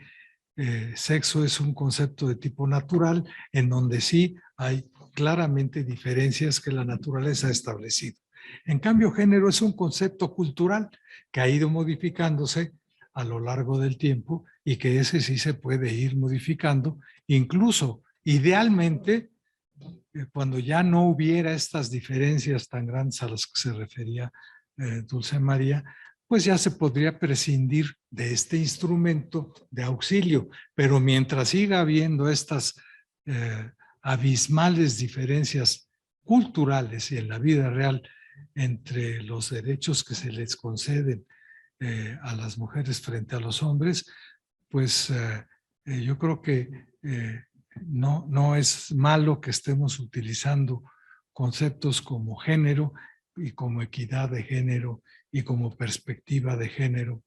sexo es un concepto de tipo natural en donde sí hay claramente diferencias que la naturaleza ha establecido. En cambio, género es un concepto cultural que ha ido modificándose a lo largo del tiempo y que ese sí se puede ir modificando, incluso idealmente, cuando ya no hubiera estas diferencias tan grandes a las que se refería Dulce María, pues ya se podría prescindir de este instrumento de auxilio, pero mientras siga habiendo estas abismales diferencias culturales y en la vida real entre los derechos que se les conceden a las mujeres frente a los hombres, pues yo creo que no es malo que estemos utilizando conceptos como género y como equidad de género y como perspectiva de género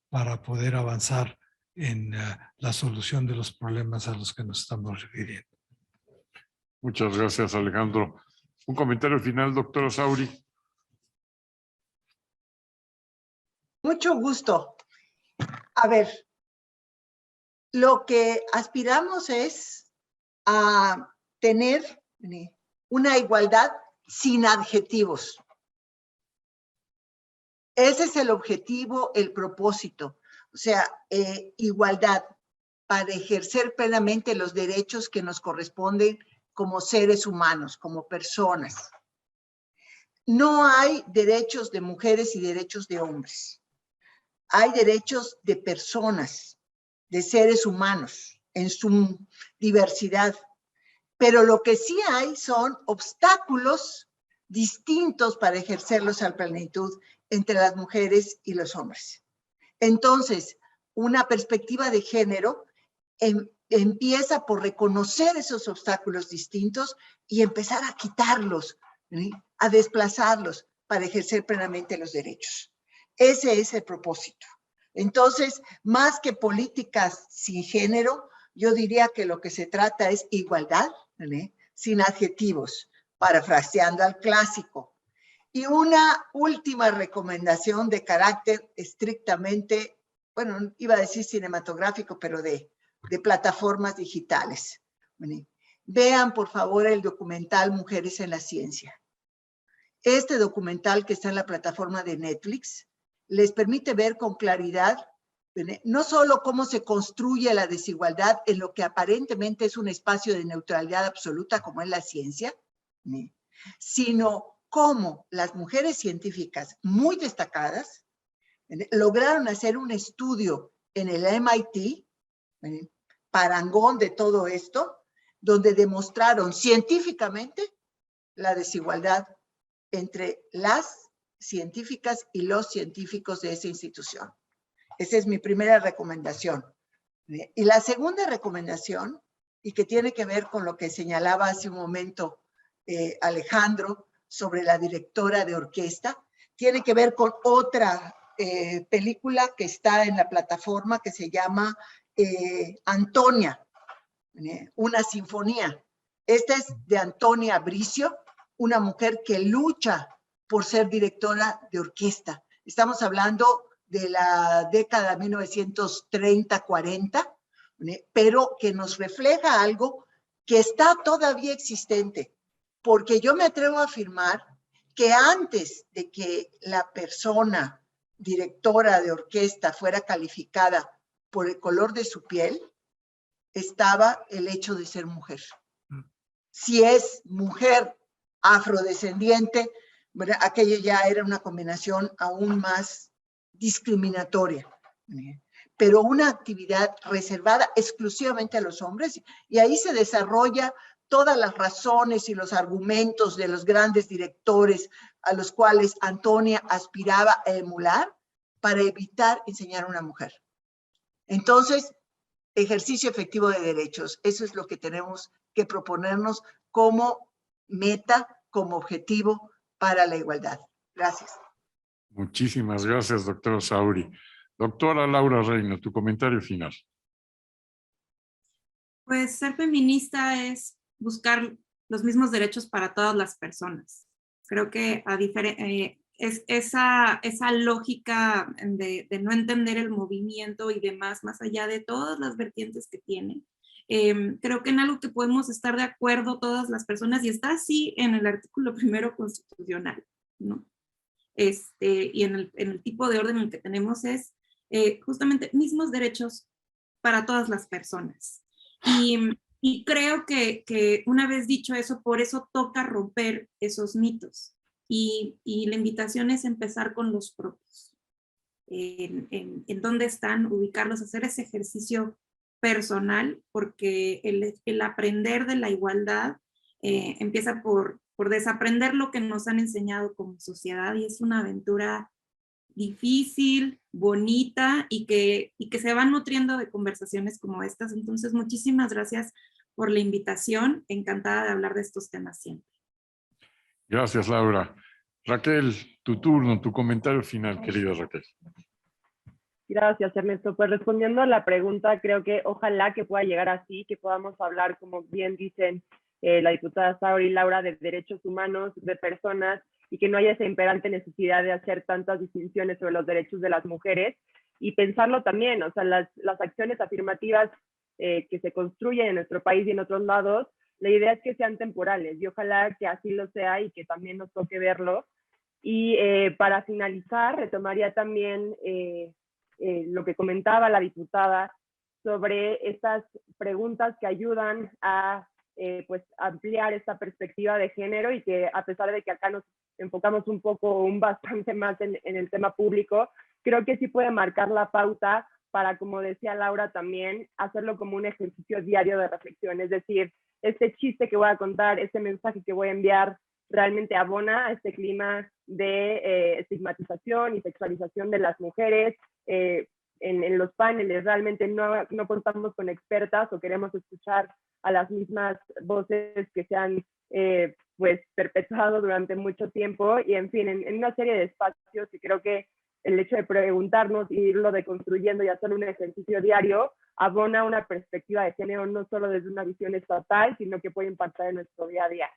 para poder avanzar en la solución de los problemas a los que nos estamos refiriendo. Muchas gracias, Alejandro. Un comentario final, doctora Sauri. Mucho gusto. A ver, lo que aspiramos es a tener una igualdad sin adjetivos. Ese es el objetivo, el propósito. O sea, igualdad para ejercer plenamente los derechos que nos corresponden como seres humanos, como personas. No hay derechos de mujeres y derechos de hombres. Hay derechos de personas, de seres humanos, en su diversidad. Pero lo que sí hay son obstáculos distintos para ejercerlos a plenitud entre las mujeres y los hombres. Entonces, una perspectiva de género empieza por reconocer esos obstáculos distintos y empezar a quitarlos, ¿sí? A desplazarlos para ejercer plenamente los derechos. Ese es el propósito. Entonces, más que políticas sin género, yo diría que lo que se trata es igualdad, ¿sí? Sin adjetivos, parafraseando al clásico. Y una última recomendación de carácter estrictamente, bueno, iba a decir cinematográfico, pero de plataformas digitales. vean por favor el documental Mujeres en la Ciencia. Este documental que está en la plataforma de Netflix les permite ver con claridad no solo cómo se construye la desigualdad en lo que aparentemente es un espacio de neutralidad absoluta como es la ciencia, sino cómo las mujeres científicas muy destacadas lograron hacer un estudio en el MIT, parangón de todo esto, donde demostraron científicamente la desigualdad entre las científicas y los científicos de esa institución. Esa es mi primera recomendación. Y la segunda recomendación, y que tiene que ver con lo que señalaba hace un momento Alejandro sobre la directora de orquesta, tiene que ver con otra película que está en la plataforma que se llama Antonia, una sinfonía. Esta es de Antonia Bricio, una mujer que lucha por ser directora de orquesta. Estamos hablando de la década 1930-40, pero que nos refleja algo que está todavía existente, porque yo me atrevo a afirmar que antes de que la persona directora de orquesta fuera calificada por el color de su piel, estaba el hecho de ser mujer. Si es mujer afrodescendiente, ¿verdad? Aquello ya era una combinación aún más discriminatoria, pero una actividad reservada exclusivamente a los hombres, y ahí se desarrolla todas las razones y los argumentos de los grandes directores a los cuales Antonia aspiraba a emular para evitar enseñar a una mujer. Entonces, ejercicio efectivo de derechos, eso es lo que tenemos que proponernos como meta, como objetivo para la igualdad. Gracias. Muchísimas gracias, doctora Sauri. Doctora Laura Reino, tu comentario final. Pues ser feminista es buscar los mismos derechos para todas las personas. Creo que es esa lógica de no entender el movimiento y demás, más allá de todas las vertientes que tiene. Creo que en algo que podemos estar de acuerdo todas las personas, y está así en el artículo 1 constitucional, ¿no? Y en el tipo de orden en el que tenemos es justamente mismos derechos para todas las personas. Y creo que una vez dicho eso, por eso toca romper esos mitos. Y la invitación es empezar con los propios. En dónde están, ubicarlos, hacer ese ejercicio personal, porque el aprender de la igualdad empieza por desaprender lo que nos han enseñado como sociedad, y es una aventura difícil, bonita, y que se van nutriendo de conversaciones como estas. Entonces, muchísimas gracias por la invitación. Encantada de hablar de estos temas siempre. Gracias, Laura. Raquel, tu turno, tu comentario final, querida Raquel. Gracias, Ernesto. Pues respondiendo a la pregunta, creo que ojalá que pueda llegar así, que podamos hablar, como bien dicen la diputada Sauri y Laura, de derechos humanos, de personas, y que no haya esa imperante necesidad de hacer tantas distinciones sobre los derechos de las mujeres, y pensarlo también, o sea, las acciones afirmativas que se construyen en nuestro país y en otros lados, la idea es que sean temporales, y ojalá que así lo sea y que también nos toque verlo. Y para finalizar, retomaría también lo que comentaba la diputada sobre estas preguntas que ayudan a pues ampliar esta perspectiva de género, y que a pesar de que acá nos enfocamos un poco, bastante más en el tema público, creo que sí puede marcar la pauta para, como decía Laura también, hacerlo como un ejercicio diario de reflexión. Es decir, este chiste que voy a contar, este mensaje que voy a enviar, realmente abona a este clima de estigmatización y sexualización de las mujeres. En los paneles realmente no contamos con expertas, o queremos escuchar a las mismas voces que se han pues perpetuado durante mucho tiempo, y en fin, en una serie de espacios, y creo que el hecho de preguntarnos y irlo deconstruyendo y hacer un ejercicio diario abona una perspectiva de género no solo desde una visión estatal, sino que puede impactar en nuestro día a día.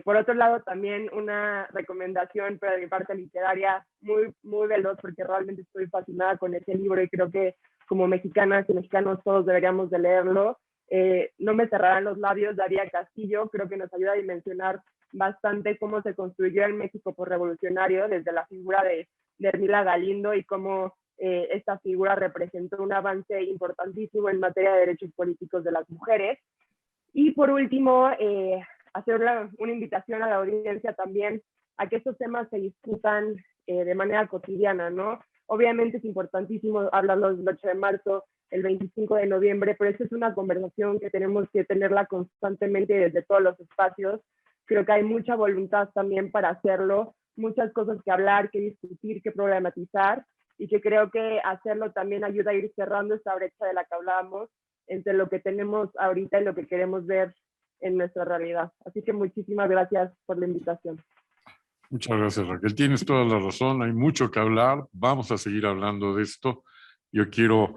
Por otro lado, también una recomendación, pero de mi parte literaria, muy, muy veloz, porque realmente estoy fascinada con ese libro y creo que como mexicanas y mexicanos todos deberíamos de leerlo. No me cerrarán los labios, Daría Castillo, creo que nos ayuda a dimensionar bastante cómo se construyó el México posrevolucionario desde la figura de Ermila Galindo y cómo esta figura representó un avance importantísimo en materia de derechos políticos de las mujeres. Y por último, hacer una invitación a la audiencia también a que estos temas se discutan de manera cotidiana, ¿no? Obviamente es importantísimo hablarlo el 8 de marzo, el 25 de noviembre, pero esta es una conversación que tenemos que tenerla constantemente desde todos los espacios. Creo que hay mucha voluntad también para hacerlo, muchas cosas que hablar, que discutir, que problematizar, y que creo que hacerlo también ayuda a ir cerrando esta brecha de la que hablábamos entre lo que tenemos ahorita y lo que queremos ver en nuestra realidad. Así que muchísimas gracias por la invitación. Muchas gracias, Raquel. Tienes toda la razón, hay mucho que hablar, vamos a seguir hablando de esto. Yo quiero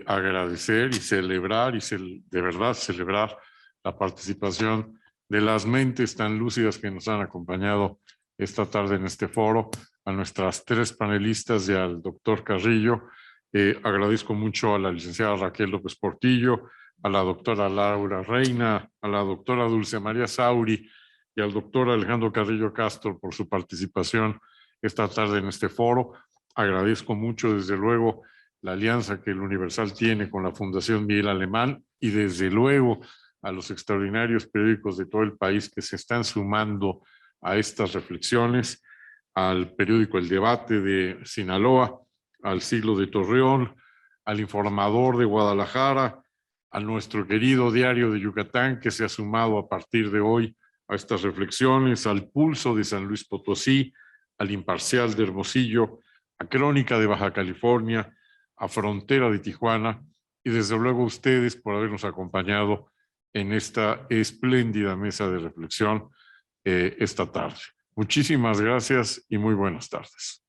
agradecer y celebrar, de verdad celebrar la participación de las mentes tan lúcidas que nos han acompañado esta tarde en este foro, a nuestras 3 panelistas y al doctor Carrillo. Agradezco mucho a la licenciada Raquel López Portillo, a la doctora Laura Reina, a la doctora Dulce María Sauri y al doctor Alejandro Carrillo Castro por su participación esta tarde en este foro. Agradezco mucho, desde luego, la alianza que el Universal tiene con la Fundación Miguel Alemán y desde luego a los extraordinarios periódicos de todo el país que se están sumando a estas reflexiones, al periódico El Debate de Sinaloa, al Siglo de Torreón, al Informador de Guadalajara, a nuestro querido Diario de Yucatán, que se ha sumado a partir de hoy a estas reflexiones, al Pulso de San Luis Potosí, al Imparcial de Hermosillo, a Crónica de Baja California, a Frontera de Tijuana, y desde luego a ustedes por habernos acompañado en esta espléndida mesa de reflexión esta tarde. Muchísimas gracias y muy buenas tardes.